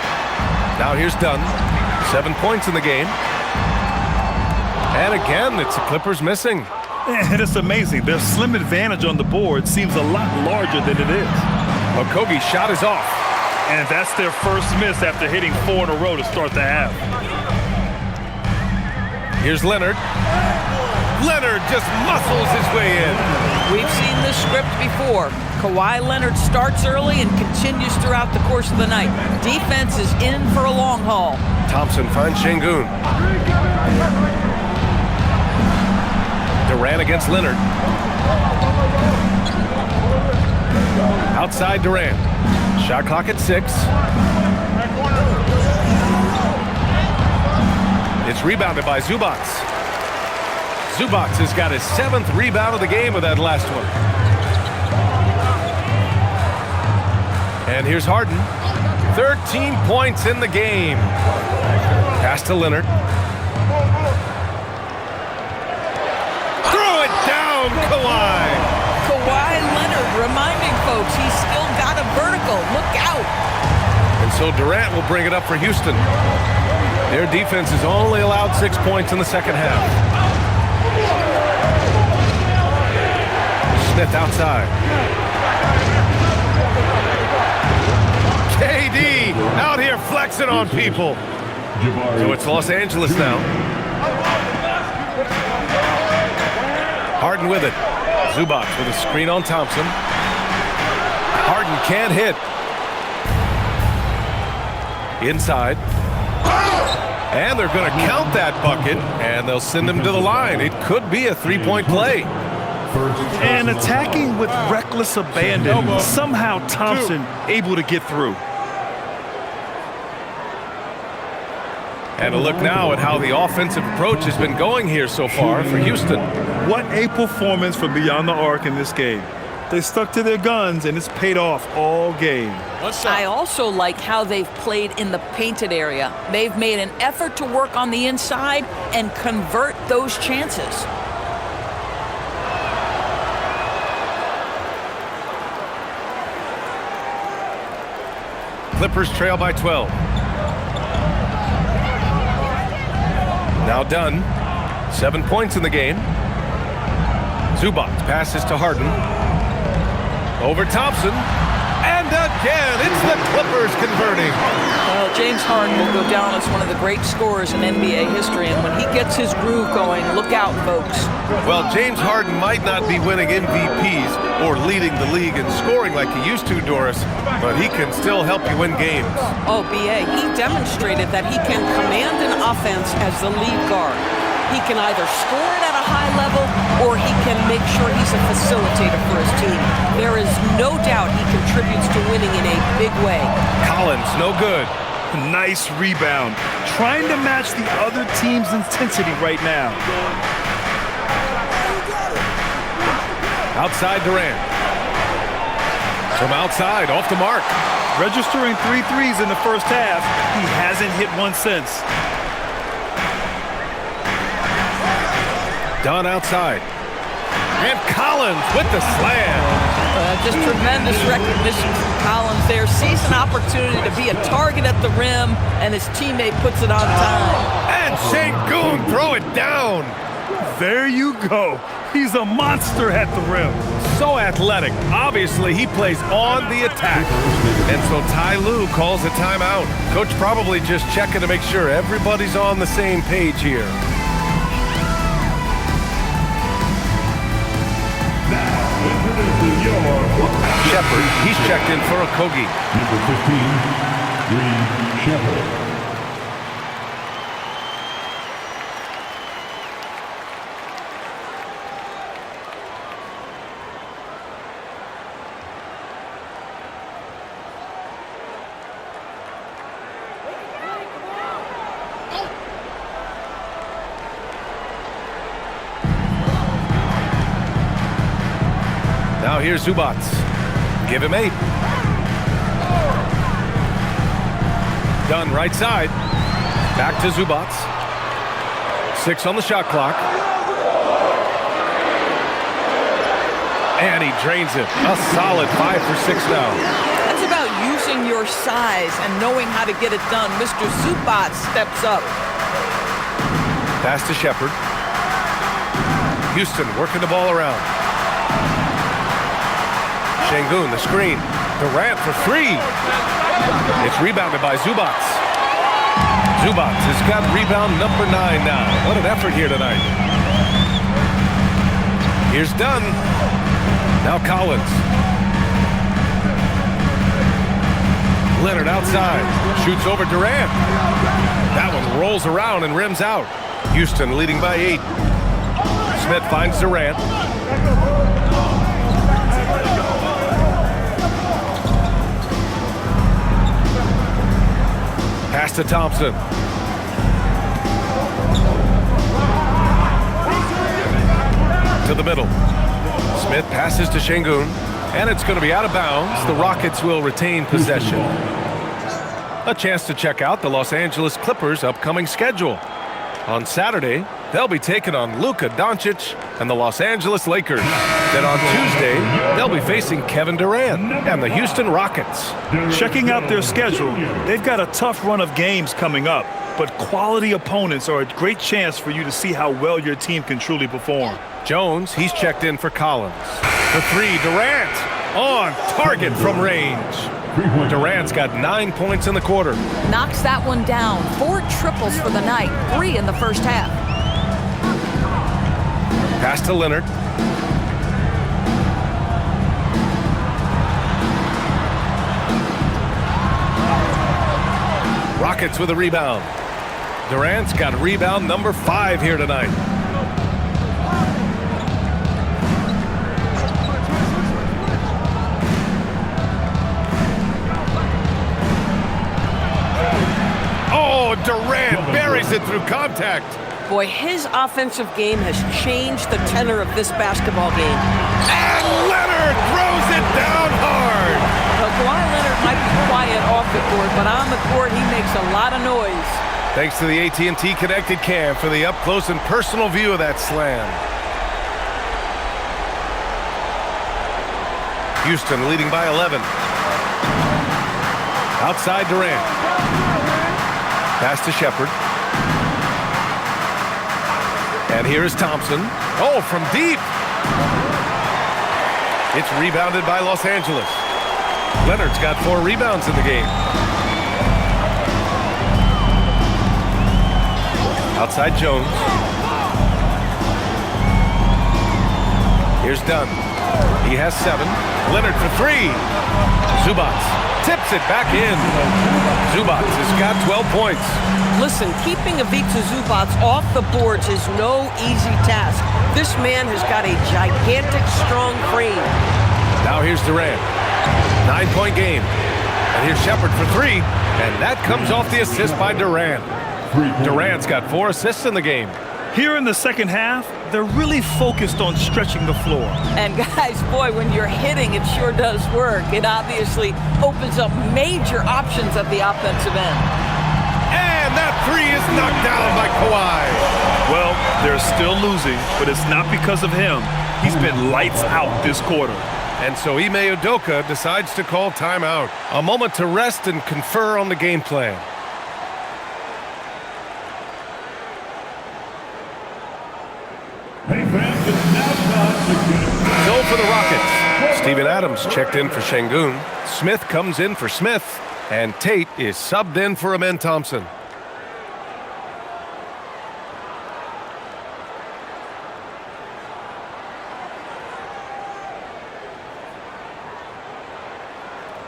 Now here's Dunn. 7 points in the game. And again, it's the Clippers missing. And it's amazing. Their slim advantage on the board seems a lot larger than it is. Okogie's shot is off. And that's their first miss after hitting 4 in a row to start the half. Here's Leonard. Leonard just muscles his way in. We've seen this script before. Kawhi Leonard starts early and continues throughout the course of the night. Defense is in for a long haul. Thompson finds Şengün. Durant against Leonard. Outside Durant. Shot clock at 6. It's rebounded by Zubac. Zubac has got his 7th rebound of the game with that last one. And here's Harden. 13 points in the game. Pass to Leonard. Throw it down, Kawhi. Kawhi Leonard reminding folks he's still got a vertical. Look out. And so Durant will bring it up for Houston. Their defense has only allowed 6 points in the second half. Smith outside. KD out here flexing on people. So it's Los Angeles now. Harden with it. Zubac with a screen on Thompson. Harden can't hit. Inside. And they're going to count that bucket, and they'll send him to the line. It could be a three-point play. And attacking with reckless abandon. Somehow Thompson able to get through. And a look now at how the offensive approach has been going here so far for Houston. What a performance from beyond the arc in this game. They stuck to their guns, and it's paid off all game. I also like how they've played in the painted area. They've made an effort to work on the inside and convert those chances. Clippers trail by 12. Now Dunn. 7 points in the game. Zubac passes to Harden. Over Thompson. And again, it's the Clippers converting. Well, James Harden will go down as one of the great scorers in NBA history, and when he gets his groove going, look out, folks. Well, James Harden might not be winning MVPs or leading the league in scoring like he used to, Doris, but he can still help you win games. Oh, B.A., he demonstrated that he can command an offense as the lead guard. He can either score it at a high level or he can make sure he's a facilitator for his team. There is no doubt he contributes to winning in a big way. Collins, no good. Nice rebound. Trying to match the other team's intensity right now. Outside Durant. From outside, off the mark. Registering 3 threes in the first half. He hasn't hit one since. Dunn outside. And Collins with the slam. Just tremendous recognition from Collins there. Sees an opportunity to be a target at the rim, and his teammate puts it on time. And Şengün throw it down. There you go. He's a monster at the rim. So athletic. Obviously, he plays on the attack. And so Ty Lue calls a timeout. Coach probably just checking to make sure everybody's on the same page here. Shepard, he's checked in for Okogie. Number 15, Green Shepard. Now here's Zubac. Give him 8. Dunn right side. Back to Zubac. 6 on the shot clock. And he drains it. A solid 5 for 6 now. That's about using your size and knowing how to get it done. Mr. Zubac steps up. Pass to Shepard. Houston working the ball around. Şengün, the screen. Durant for 3. It's rebounded by Zubac. Zubac has got rebound number 9 now. What an effort here tonight. Here's Dunn. Now Collins. Leonard outside. Shoots over Durant. That one rolls around and rims out. Houston leading by 8. Smith finds Durant. Pass to Thompson. To the middle. Smith passes to Şengün, and it's going to be out of bounds. The Rockets will retain possession. A chance to check out the Los Angeles Clippers' upcoming schedule. On Saturday, they'll be taking on Luka Doncic and the Los Angeles Lakers. Then on Tuesday, they'll be facing Kevin Durant and the Houston Rockets. Checking out their schedule, they've got a tough run of games coming up, but quality opponents are a great chance for you to see how well your team can truly perform. Jones, he's checked in for Collins. For 3, Durant on target from range. Durant's got 9 points in the quarter. Knocks that one down. 4 triples for the night. 3 in the first half. Pass to Leonard. Rockets with a rebound. Durant's got rebound number 5 here tonight. Oh, Durant buries it through contact. Boy, his offensive game has changed the tenor of this basketball game. And Leonard throws it down hard. Well, Kawhi Leonard might be quiet off the court, but on the court, he makes a lot of noise. Thanks to the AT&T Connected Cam for the up-close and personal view of that slam. Houston leading by 11. Outside Durant. Pass to Shepard. And here is Thompson. Oh, from deep. It's rebounded by Los Angeles. Leonard's got 4 rebounds in the game. Outside Jones. Here's Dunn. He has 7. Leonard for 3. Zubac tips it back in. Zubac has got 12 points. Listen, keeping Ivica Zubac off the boards is no easy task. This man has got a gigantic, strong frame. Now here's Durant. 9-point game. And here's Shepard for 3. And that comes off the assist by Durant. Durant's got 4 assists in the game. Here in the second half, they're really focused on stretching the floor. And guys, boy, when you're hitting, it sure does work. It obviously opens up major options at the offensive end. And that 3 is knocked down by Kawhi. Well, they're still losing, but it's not because of him. He's been lights out this quarter. And so Ime Udoka decides to call timeout. A moment to rest and confer on the game plan. Hey fans, it's now time to get So for the Rockets, Steven Adams checked in for Şengün. Smith comes in for Smith. And Tate is subbed in for Amen Thompson.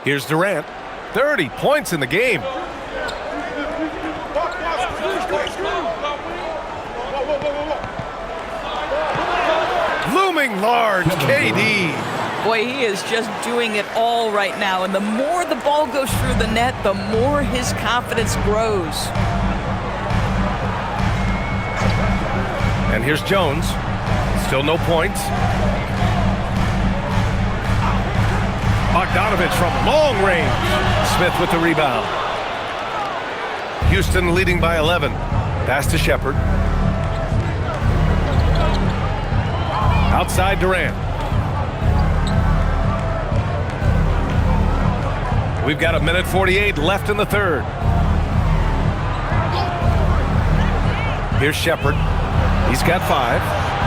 Here's Durant. 30 points in the game. Looming large, KD. Boy, he is just doing it all right now. And the more the ball goes through the net, the more his confidence grows. And here's Jones. Still no points. Bogdanovich from long range. Smith with the rebound. Houston leading by 11. Pass to Shepherd. Outside Durant. We've got 1:48 left in the third. Here's Shepherd. He's got 5.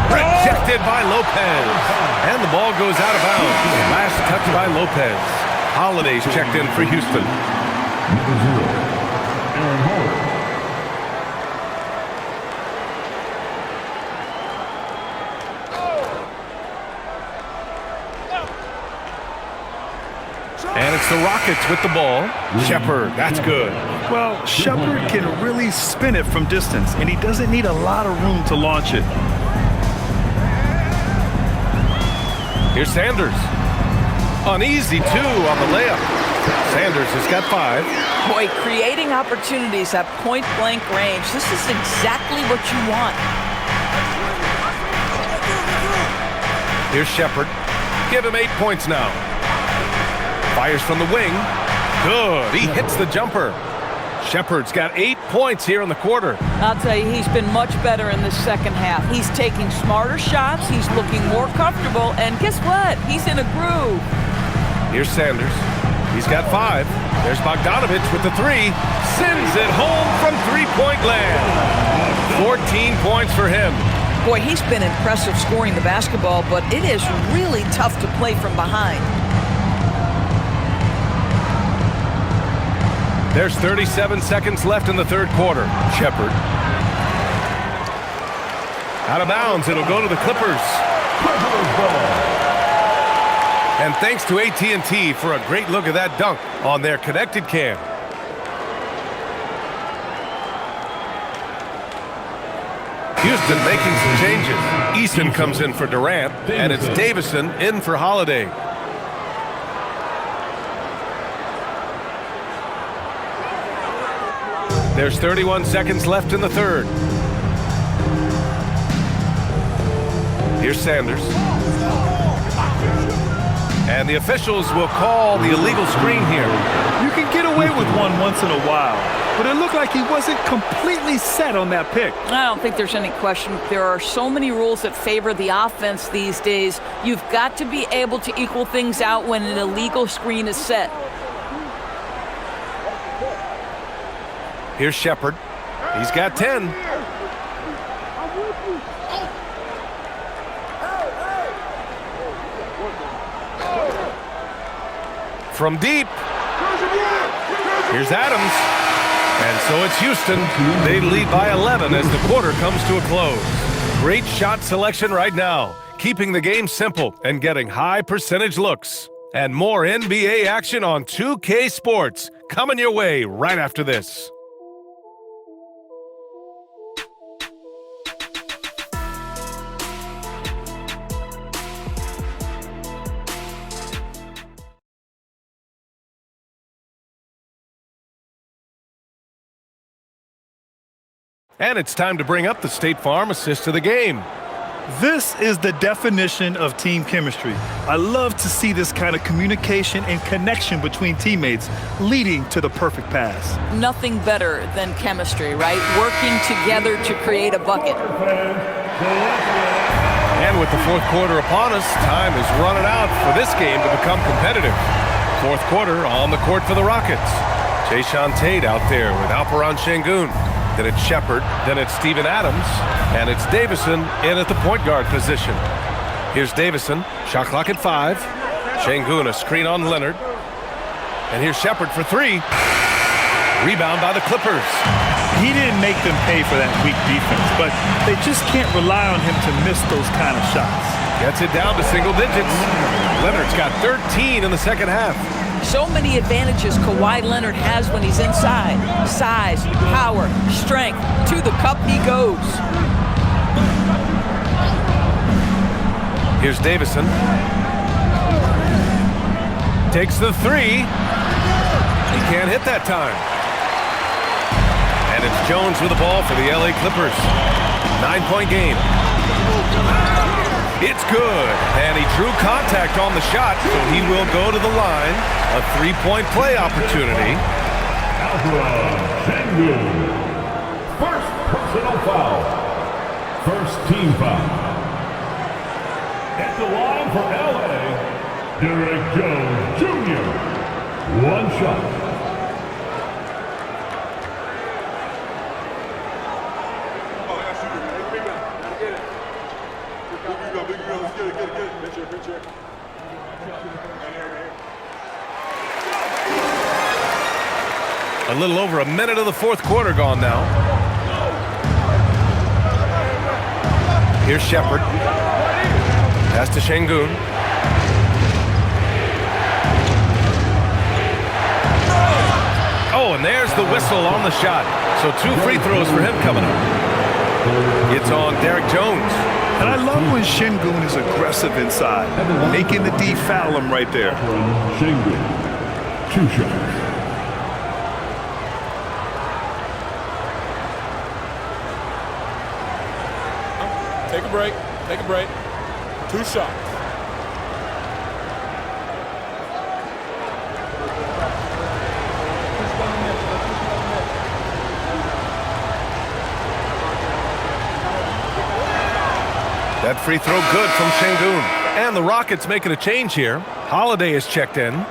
Rejected by Lopez. And the ball goes out of bounds. Last touch by Lopez. Holiday's checked in for Houston. And it's the Rockets with the ball. Shepherd, that's good. Well, Shepherd can really spin it from distance, and he doesn't need a lot of room to launch it. Here's Sanders. An easy 2 on the layup. Sanders has got 5. Boy, creating opportunities at point-blank range. This is exactly what you want. Here's Shepherd. Give him 8 points now. Fires from the wing. Good. He hits the jumper. Shepherd's got 8 points here in the quarter. I'll tell you, he's been much better in the second half. He's taking smarter shots. He's looking more comfortable. And guess what? He's in a groove. Here's Sanders. He's got 5. There's Bogdanovich with the 3. Sends it home from three-point land. 14 points for him. Boy, he's been impressive scoring the basketball, but it is really tough to play from behind. There's 37 seconds left in the third quarter. Shepherd. Out of bounds. It'll go to the Clippers. And thanks to AT&T for a great look at that dunk on their connected cam. Houston making some changes. Easton comes in for Durant, and it's Davison in for Holiday. There's 31 seconds left in the third. Here's Sanders. And the officials will call the illegal screen here. You can get away with one once in a while, but it looked like he wasn't completely set on that pick. I don't think there's any question. There are so many rules that favor the offense these days. You've got to be able to equal things out when an illegal screen is set. Here's Shepherd. He's got 10. From deep. Here's Adams. And so it's Houston. They lead by 11 as the quarter comes to a close. Great shot selection right now, keeping the game simple and getting high percentage looks. And more NBA action on 2K Sports coming your way right after this. And it's time to bring up the State Farm assist to the game. This is the definition of team chemistry. I love to see this kind of communication and connection between teammates leading to the perfect pass. Nothing better than chemistry, right? Working together to create a bucket. And with the fourth quarter upon us, time is running out for this game to become competitive. Fourth quarter on the court for the Rockets. Jayshawn Tate out there with Alperen Şengün. Then it's Shepard, then it's Steven Adams, and it's Davison in at the point guard position. Here's Davison, shot clock at 5. Şengün, a screen on Leonard. And here's Shepard for 3. Rebound by the Clippers. He didn't make them pay for that weak defense, but they just can't rely on him to miss those kind of shots. Gets it down to single digits. Leonard's got 13 in the second half. So many advantages Kawhi Leonard has when he's inside. Size, power, strength. To the cup he goes. Here's Davison. Takes the 3. He can't hit that time. And it's Jones with the ball for the LA Clippers. 9-point game. It's good. And he drew contact on the shot, so he will go to the line. A 3-point play opportunity. Alperen Şengün. First personal foul. First team foul. At the line for LA, Derek Jones Jr. One shot. A little over a minute of the fourth quarter gone now. Here's Shepard. Pass to Şengün. Oh, and there's the whistle on the shot. So 2 free throws for him coming up. It's on Derek Jones. And I love when Şengün is aggressive inside, making the D foul him right there. Şengün. 2 shots. Take a break. Take a break. 2 shots. That free throw good from Şengün. And the Rockets making a change here. Holiday is checked in.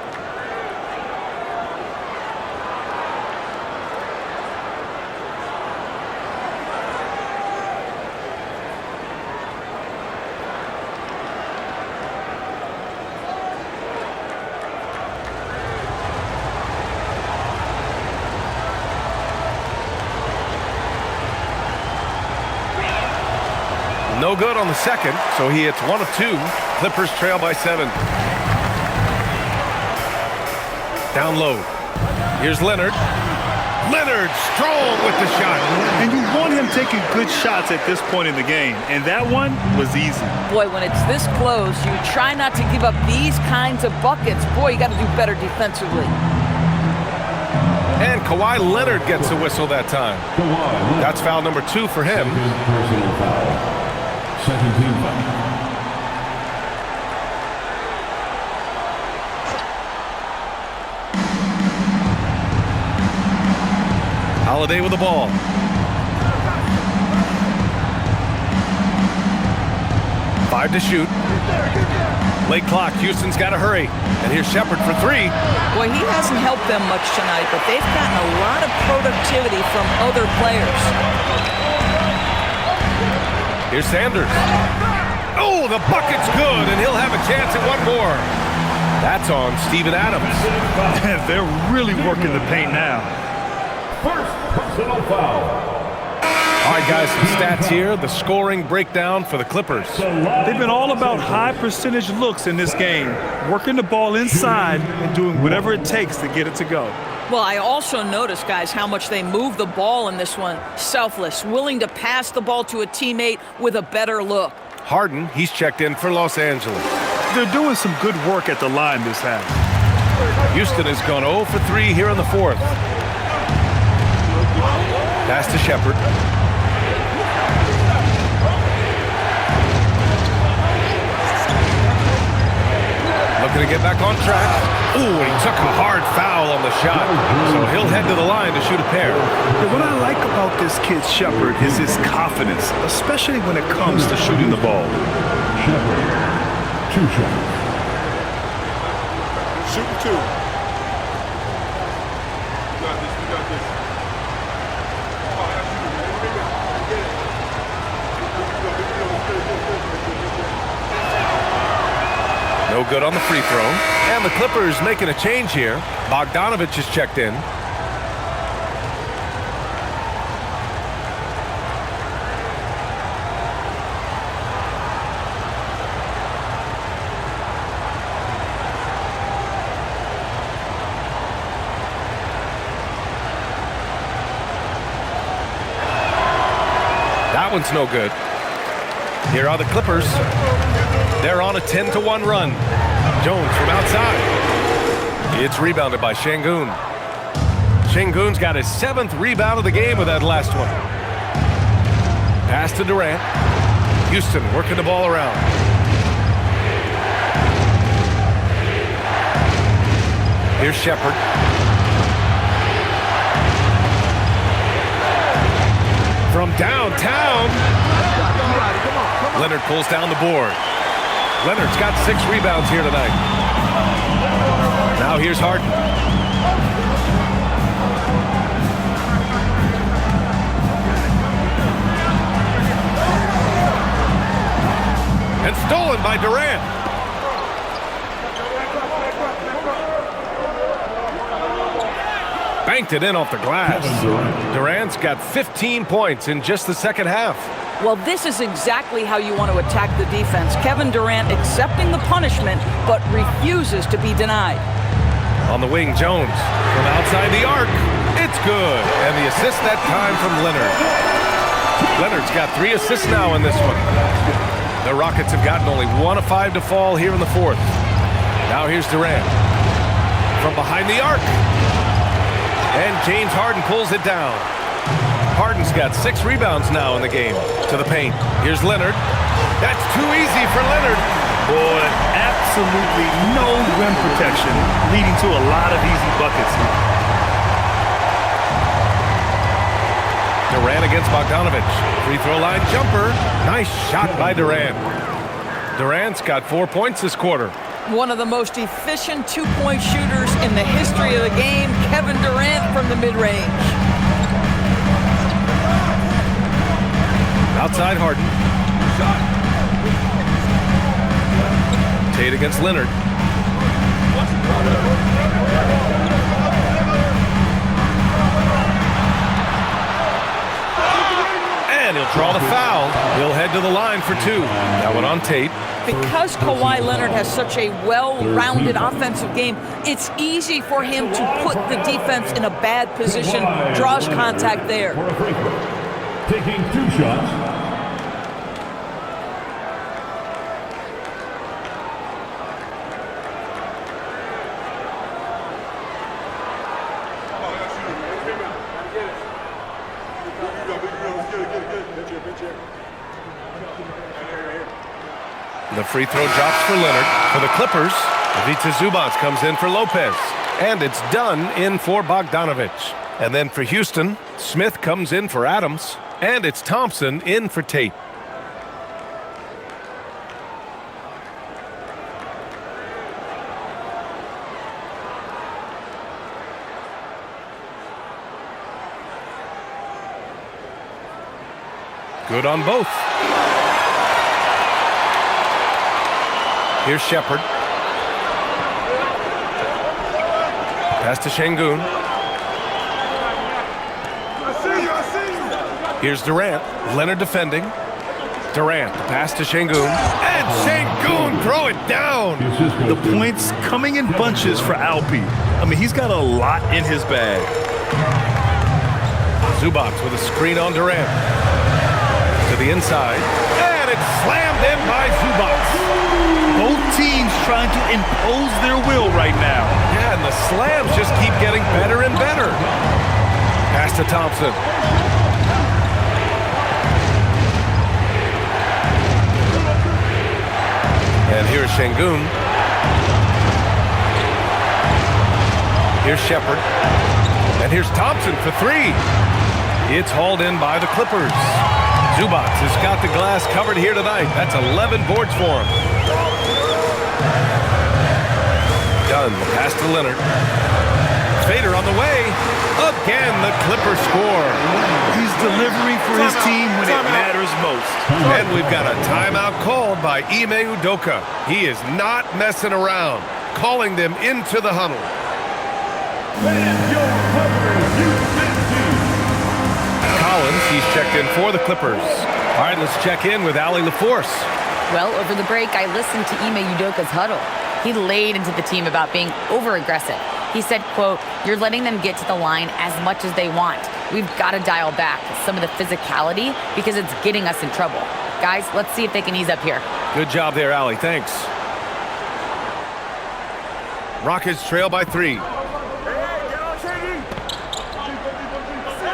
No good on the second, so he hits 1 of 2. Clippers trail by 7. Down low. Here's Leonard. Leonard strong with the shot. And you want him taking good shots at this point in the game, and that one was easy. Boy, when it's this close, you try not to give up these kinds of buckets. Boy, you got to do better defensively. And Kawhi Leonard gets a whistle that time. That's foul number 2 for him. Personal foul. Second team foul. Holiday with the ball. Five to shoot. Late clock. Houston's got to hurry. And here's Shepard for 3. Boy, he hasn't helped them much tonight, but they've gotten a lot of productivity from other players. Here's Sanders. Oh, the bucket's good, and he'll have a chance at one more. That's on Steven Adams. They're really working the paint now. First personal foul. All right, guys, some stats here. The scoring breakdown for the Clippers. They've been all about high percentage looks in this game, working the ball inside and doing whatever it takes to get it to go. Well, I also noticed, guys, how much they move the ball in this one. Selfless, willing to pass the ball to a teammate with a better look. Harden, he's checked in for Los Angeles. They're doing some good work at the line this half. Houston has gone 0 for 3 here in the fourth. Pass to Shepard. Looking to get back on track. Ooh, he took a hard foul on the shot. So he'll head to the line to shoot a pair. Yeah, what I like about this kid, Shepard, is his confidence, especially when it comes to shooting the ball. Shepard, 2 shots. Shooting 2. No good on the free throw. And the Clippers making a change here. Bogdanovich is checked in. That one's no good. Here are the Clippers. They're on a 10-1 run. Jones from outside. It's rebounded by Şengün. Şengün's got his 7th rebound of the game with that last one. Pass to Durant. Houston working the ball around. Here's Shepard. From downtown. Leonard pulls down the board. Leonard's got 6 rebounds here tonight. Now here's Harden. And stolen by Durant. Banked it in off the glass. Durant's got 15 points in just the second half. Well, this is exactly how you want to attack the defense. Kevin Durant accepting the punishment, but refuses to be denied. On the wing, Jones from outside the arc. It's good. And the assist that time from Leonard. Leonard's got 3 assists now in this one. The Rockets have gotten only 1 of 5 to fall here in the 4th. Now here's Durant from behind the arc. And James Harden pulls it down. Harden's got 6 rebounds now in the game. To the paint. Here's Leonard. That's too easy for Leonard. Boy, absolutely no rim protection, leading to a lot of easy buckets. Durant against Bogdanovich. Free throw line jumper. Nice shot by Durant. Durant's got 4 points this quarter. One of the most efficient two-point shooters in the history of the game, Kevin Durant from the mid-range. Outside Harden. Tate against Leonard. And he'll draw the foul. He'll head to the line for 2. That one on Tate. Because Kawhi Leonard has such a well-rounded offensive game, it's easy for him to put the defense in a bad position, draws contact there. For a free throw. Taking 2 shots. The free throw drops for Leonard. For the Clippers, Ivica Zubac comes in for Lopez. And it's done in for Bogdanovich. And then for Houston, Smith comes in for Adams. And it's Thompson in for Tate. Good on both. Here's Shepard. Pass to Şengün. Here's Durant. Leonard defending. Durant, the pass to Şengün. And Şengün, throw it down. The points coming in bunches for Alpi. I mean, he's got a lot in his bag. Zubac with a screen on Durant. To the inside. And it's slammed in by Zubac. Both teams trying to impose their will right now. Yeah, and the slams just keep getting better and better. Pass to Thompson. And here's Şengün. Here's Shepard. And here's Thompson for three. It's hauled in by the Clippers. Zubac has got the glass covered here tonight. That's 11 boards for him. Dunn, the pass to Leonard. Fader on the way. Again, the Clippers score. He's delivering for his team when it matters most. And we've got a timeout called by Ime Udoka. He is not messing around, calling them into the huddle. Collins, he's checked in for the Clippers. All right, let's check in with Allie LaForce. Well, over the break, I listened to Ime Udoka's huddle. He laid into the team about being over-aggressive. He said, quote, "You're letting them get to the line as much as they want. We've got to dial back some of the physicality because it's getting us in trouble. Guys, let's see if they can ease up here." Good job there, Allie. Thanks. Rockets trail by 3.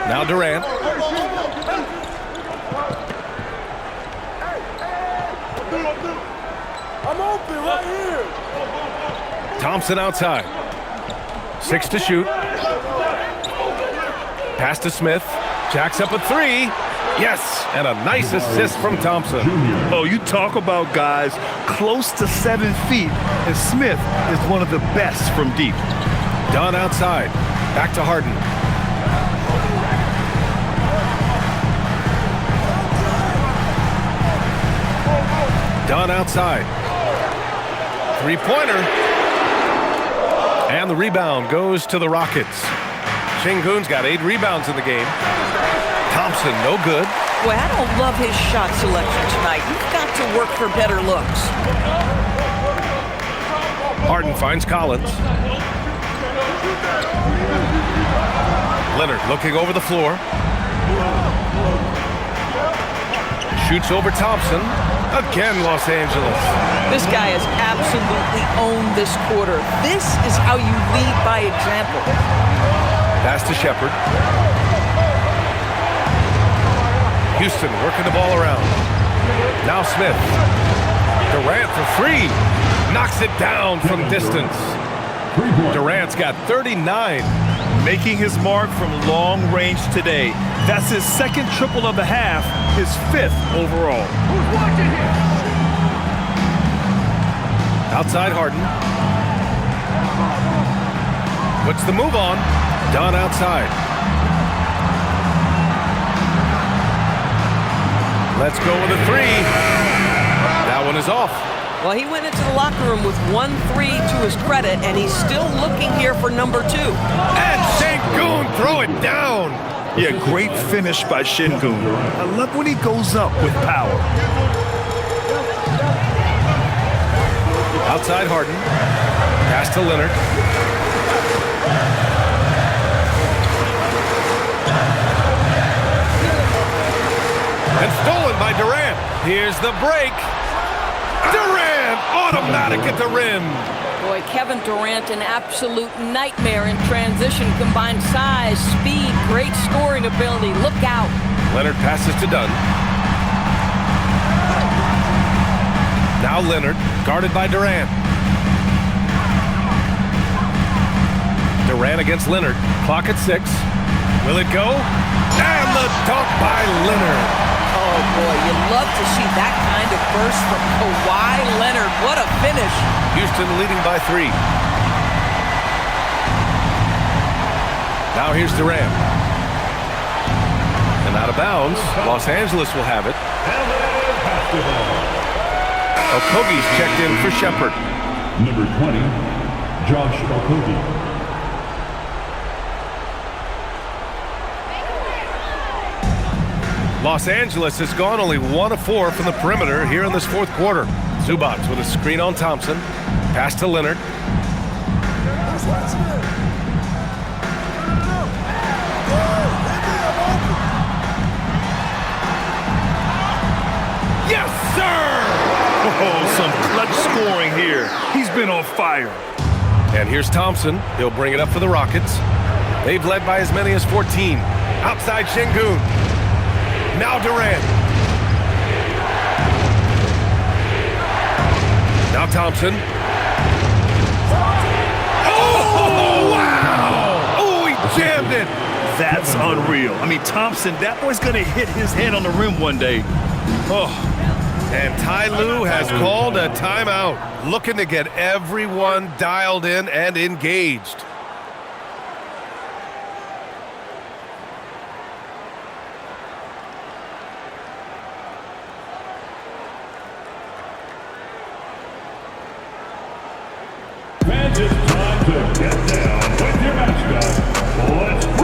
Now Durant. I'm open right here. Thompson outside. 6 to shoot. Pass to Smith. Jacks up a 3. Yes, and a nice assist from Thompson. Oh, you talk about guys close to 7 feet, and Smith is one of the best from deep. Dunn outside. Back to Harden. Dunn outside. Three-pointer. And the rebound goes to the Rockets. Şengün's got 8 rebounds in the game. Thompson, no good. Boy, I don't love his shot selection tonight. You've got to work for better looks. Harden finds Collins. Leonard looking over the floor. Shoots over Thompson. Again, Los Angeles. This guy has absolutely owned this quarter. This is how you lead by example. Pass to Shepard. Houston working the ball around. Now Smith. Durant for 3. Knocks it down from distance. Durant's got 39. Making his mark from long range today. That's his second triple of the half, his 5th overall. Outside Harden. Puts the move on. Dunn outside. Let's go with a 3. That one is off. Well, he went into the locker room with 1 3 to his credit, and he's still looking here for number 2. And Şengün throw it down. Yeah, great finish by Şengün. I love when he goes up with power. Outside Harden. Pass to Leonard. And stolen by Durant. Here's the break. Durant, automatic at the rim. Boy, Kevin Durant, an absolute nightmare in transition. Combined size, speed, great scoring ability. Look out. Leonard passes to Dunn. Now Leonard, guarded by Durant. Durant against Leonard. Clock at 6. Will it go? And the dunk by Leonard. Oh, boy, you love to see that kind of burst from Kawhi Leonard. What a finish. Houston leading by 3. Now here's Durant. And out of bounds. Los Angeles will have it. Okogie's checked in for Shepard. Number 20, Josh Okogie. Los Angeles has gone only 1 of 4 from the perimeter here in this 4th quarter. Zubac with a screen on Thompson. Pass to Leonard. Yes, sir! Oh, some clutch scoring here. He's been on fire. And here's Thompson. He'll bring it up for the Rockets. They've led by as many as 14. Outside Şengün. Now Durant. Now Thompson. Oh, wow! That's unreal. I mean, Thompson, that boy's going to hit his head on the rim one day. Oh. And Ty Lue has called a timeout, looking to get everyone dialed in and engaged. Fans, it's time to get down with your mascot. Let's groove!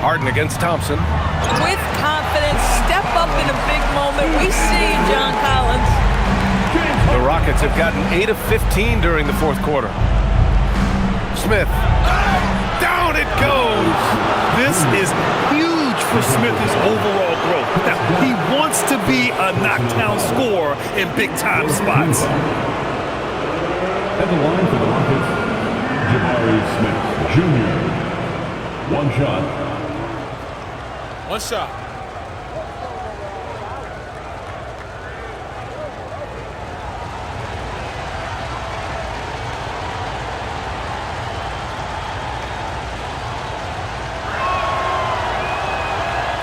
Harden against Thompson. With confidence, step up in a big moment. We see John Collins. The Rockets have gotten 8 of 15 during the fourth quarter. Smith. Down it goes. This is huge for Smith's overall growth. Now, he wants to be a knockdown scorer in big-time spots. At the line for the Rockets, Jabari Smith Jr. One shot. One shot.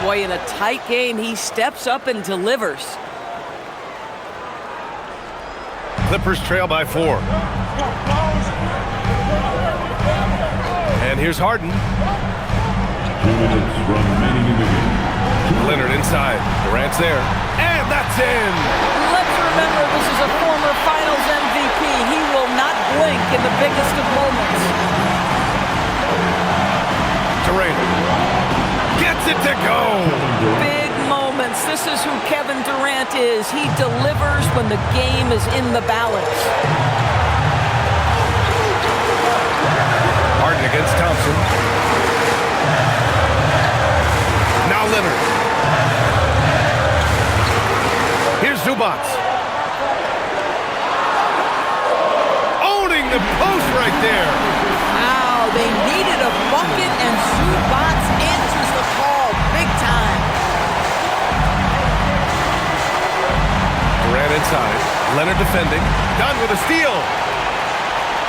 Boy, in a tight game, he steps up and delivers. Clippers trail by 4. And here's Harden. 2 minutes remaining in the game. Leonard inside. Durant's there. And that's in! Let's remember this is a former Finals MVP. He will not blink in the biggest of moments. Durant gets it to go! Big moments. This is who Kevin Durant is. He delivers when the game is in the balance. Harden against Thompson. Now Leonard. Here's Zubac. Owning the post right there. Wow, they needed a bucket and Zubac answers the call big time. Durant inside. Leonard defending. Done with a steal.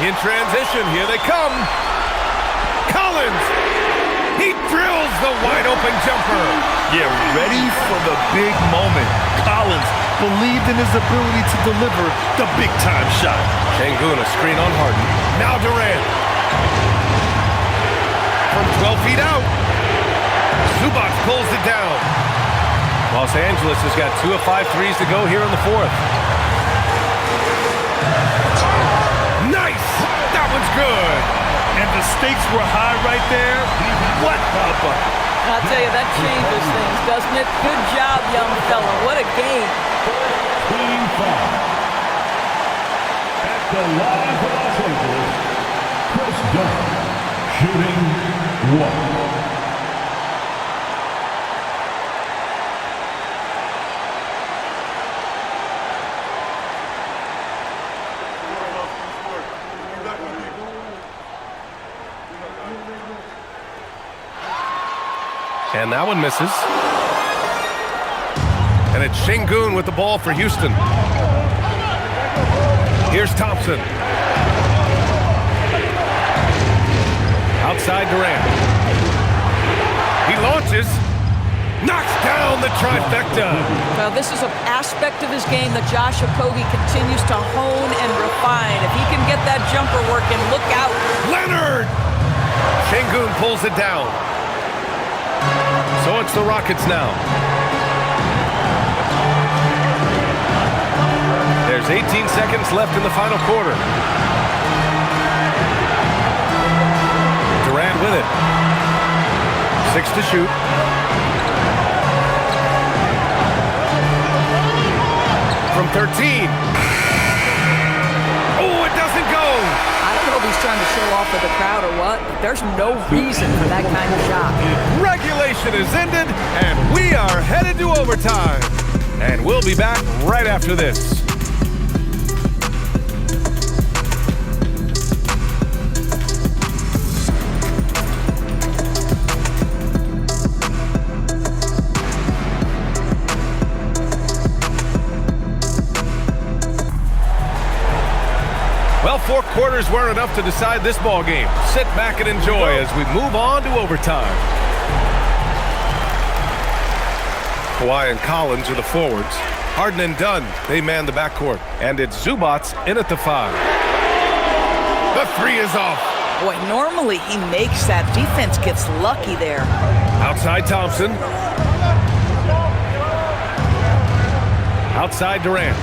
In transition, here they come. Collins. He drills the wide-open jumper. Yeah, ready for the big moment. Collins believed in his ability to deliver the big-time shot. Şengün, a screen on Harden. Now Durant. From 12 feet out. Zubac pulls it down. Los Angeles has got 2 of 5 threes to go here in the fourth. Nice! That one's good. And the stakes were high right there. What a bucket. I'll tell you, that changes things, doesn't it? Good job, young fella. What a game. Team foul. At the line for Los Angeles, Chris Dunn, shooting 1. And that one misses. And it's Şengün with the ball for Houston. Here's Thompson. Outside Durant. He launches. Knocks down the trifecta. Well, this is an aspect of his game that Josh Okogie continues to hone and refine. If he can get that jumper working, look out. Leonard! Şengün pulls it down. So it's the Rockets now. There's 18 seconds left in the final quarter. Durant with it. 6 to shoot. From 13. Oh, it doesn't go. I don't know if he's trying to show off to the crowd or what, but there's no reason for that kind of shot. Regulation is ended, and we are headed to overtime. And we'll be back right after this. Well, 4 quarters weren't enough to decide this ball game. Sit back and enjoy as we move on to overtime. Kawhi and Collins are the forwards. Harden and Dunn, they man the backcourt. And it's Zubats in at the 5. The 3 is off. Boy, normally he makes that. Defense gets lucky there. Outside Thompson. Outside Durant.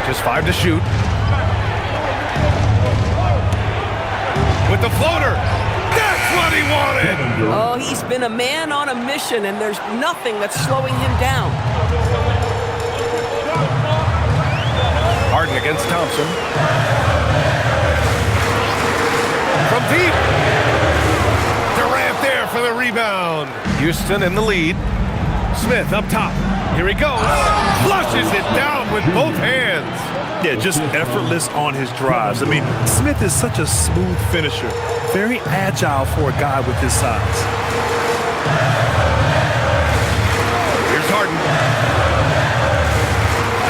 Just 5 to shoot. With the floater. That's what he wanted. Oh, he's been a man on a mission, and there's nothing that's slowing him down. Harden against Thompson. From deep. Durant there for the rebound. Houston in the lead. Smith up top. Here he goes. Flushes it down with both hands. Yeah, just effortless on his drives. I mean, Smith is such a smooth finisher. Very agile for a guy with his size. Here's Harden.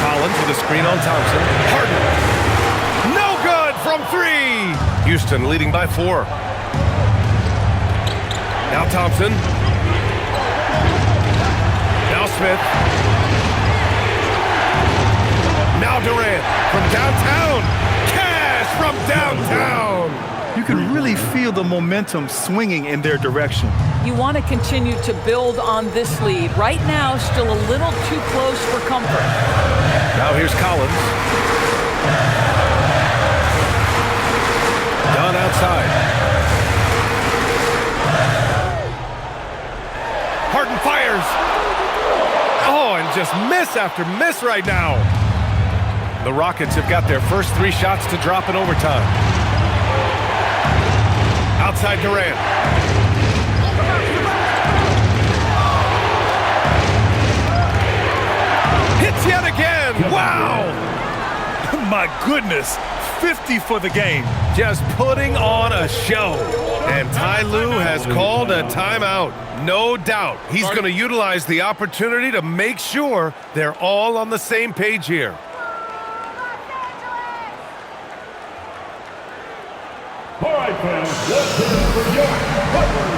Collins with a screen on Thompson. Harden. No good from 3. Houston leading by 4. Now Thompson. Now Smith. Now Durant from downtown. Cash from downtown. You can really feel the momentum swinging in their direction. You want to continue to build on this lead. Right now, still a little too close for comfort. Now here's Collins. Down outside. Harden fires. Oh, and just miss after miss right now. The Rockets have got their first 3 shots to drop in overtime. Outside Durant. Hits yet again. Wow. My goodness. 50 for the game. Just putting on a show. And Ty Lue has called a timeout. No doubt he's going to utilize the opportunity to make sure they're all on the same page here. All right, fans, let's hear it for your Raptors.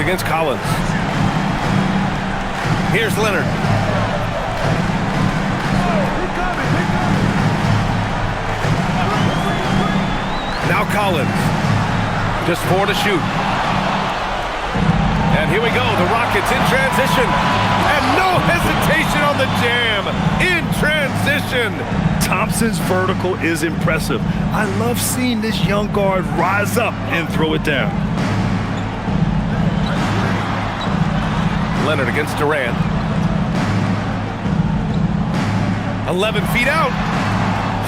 against Collins. Here's Leonard. Now Collins. Just 4 to shoot. And here we go. The Rockets in transition. And no hesitation on the jam. In transition. Thompson's vertical is impressive. I love seeing this young guard rise up and throw it down. Leonard against Durant. 11 feet out.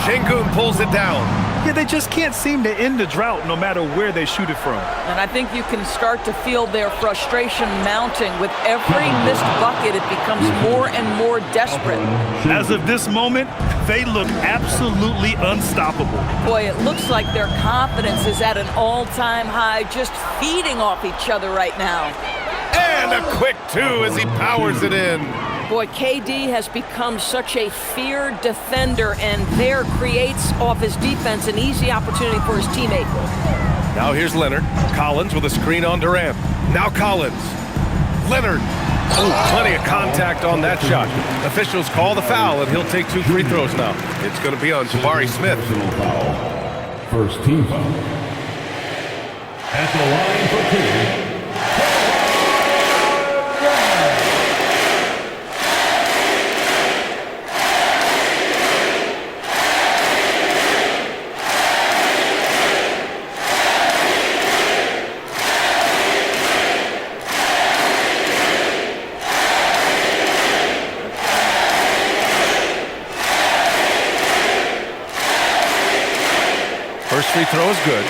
Şengün pulls it down. Yeah, they just can't seem to end the drought no matter where they shoot it from. And I think you can start to feel their frustration mounting. With every missed bucket, it becomes more and more desperate. As of this moment, they look absolutely unstoppable. Boy, it looks like their confidence is at an all-time high, just feeding off each other right now. And a quick 2 as he powers it in. Boy, KD has become such a feared defender, and there creates off his defense an easy opportunity for his teammate. Now here's Leonard. Collins with a screen on Durant. Now Collins. Leonard. Ooh, plenty of contact on that shot. Officials call the foul, and he'll take 2 free throws now. It's going to be on Jabari Smith. First team foul. At the line for 2. First free throw is good.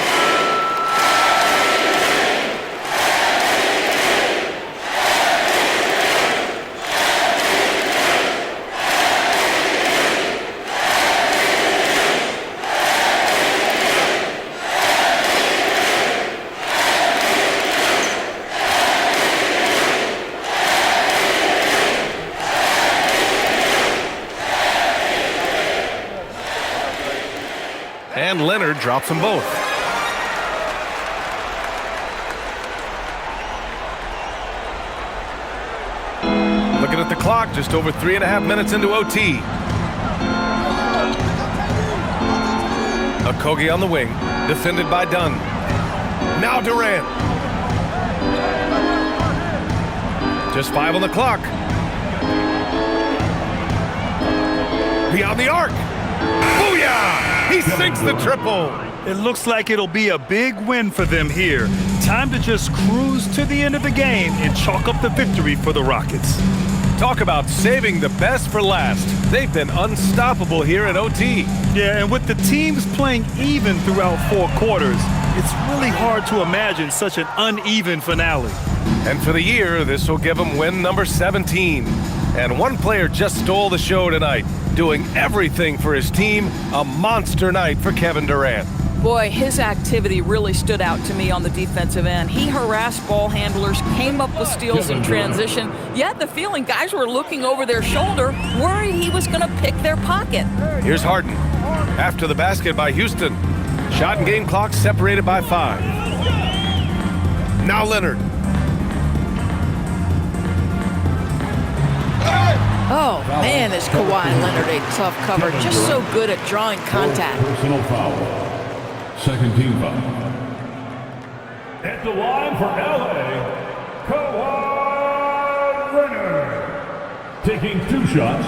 And Leonard drops them both. Looking at the clock, just over 3.5 minutes into OT. Okogie on the wing, defended by Dunn. Now Durant. Just 5 on the clock. Beyond the arc. Booyah! He sinks the triple. It looks like it'll be a big win for them here. Time to just cruise to the end of the game and chalk up the victory for the Rockets. Talk about saving the best for last. They've been unstoppable here in OT. Yeah, and with the teams playing even throughout 4 quarters, it's really hard to imagine such an uneven finale. And for the year, this will give them win number 17. And one player just stole the show tonight, doing everything for his team. A monster night for Kevin Durant. Boy, his activity really stood out to me on the defensive end. He harassed ball handlers, came up with steals in transition. You had the feeling guys were looking over their shoulder, worried he was going to pick their pocket. Here's Harden. After the basket by Houston. Shot and game clock separated by 5. Now Leonard. Oh, man, is Kawhi Leonard a tough cover. Just so good at drawing contact. Personal foul. Second team foul. At the line for LA, Kawhi Leonard. Taking 2 shots.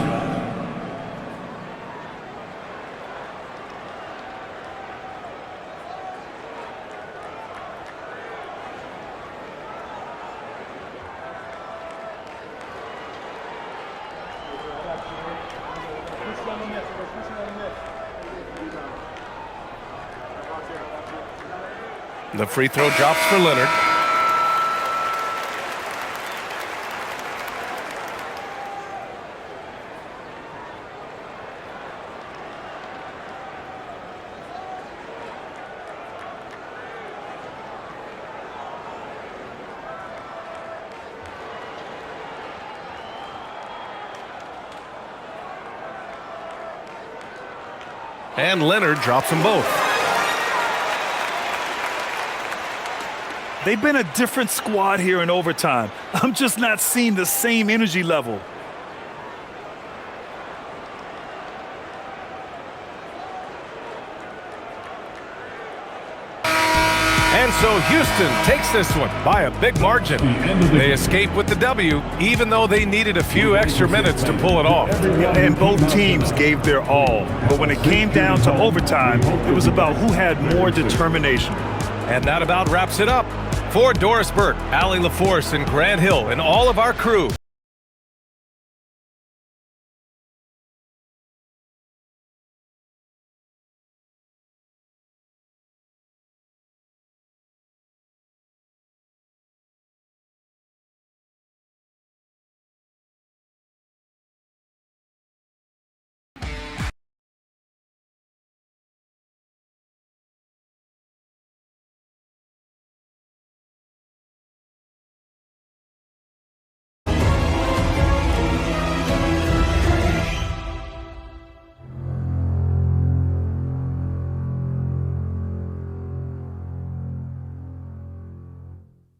The free throw drops for Leonard. And Leonard drops them both. They've been a different squad here in overtime. I'm just not seeing the same energy level. And so Houston takes this one by a big margin. They escape with the W, even though they needed a few extra minutes to pull it off. And both teams gave their all. But when it came down to overtime, it was about who had more determination. And that about wraps it up. For Doris Burke, Allie LaForce, and Grant Hill, and all of our crew,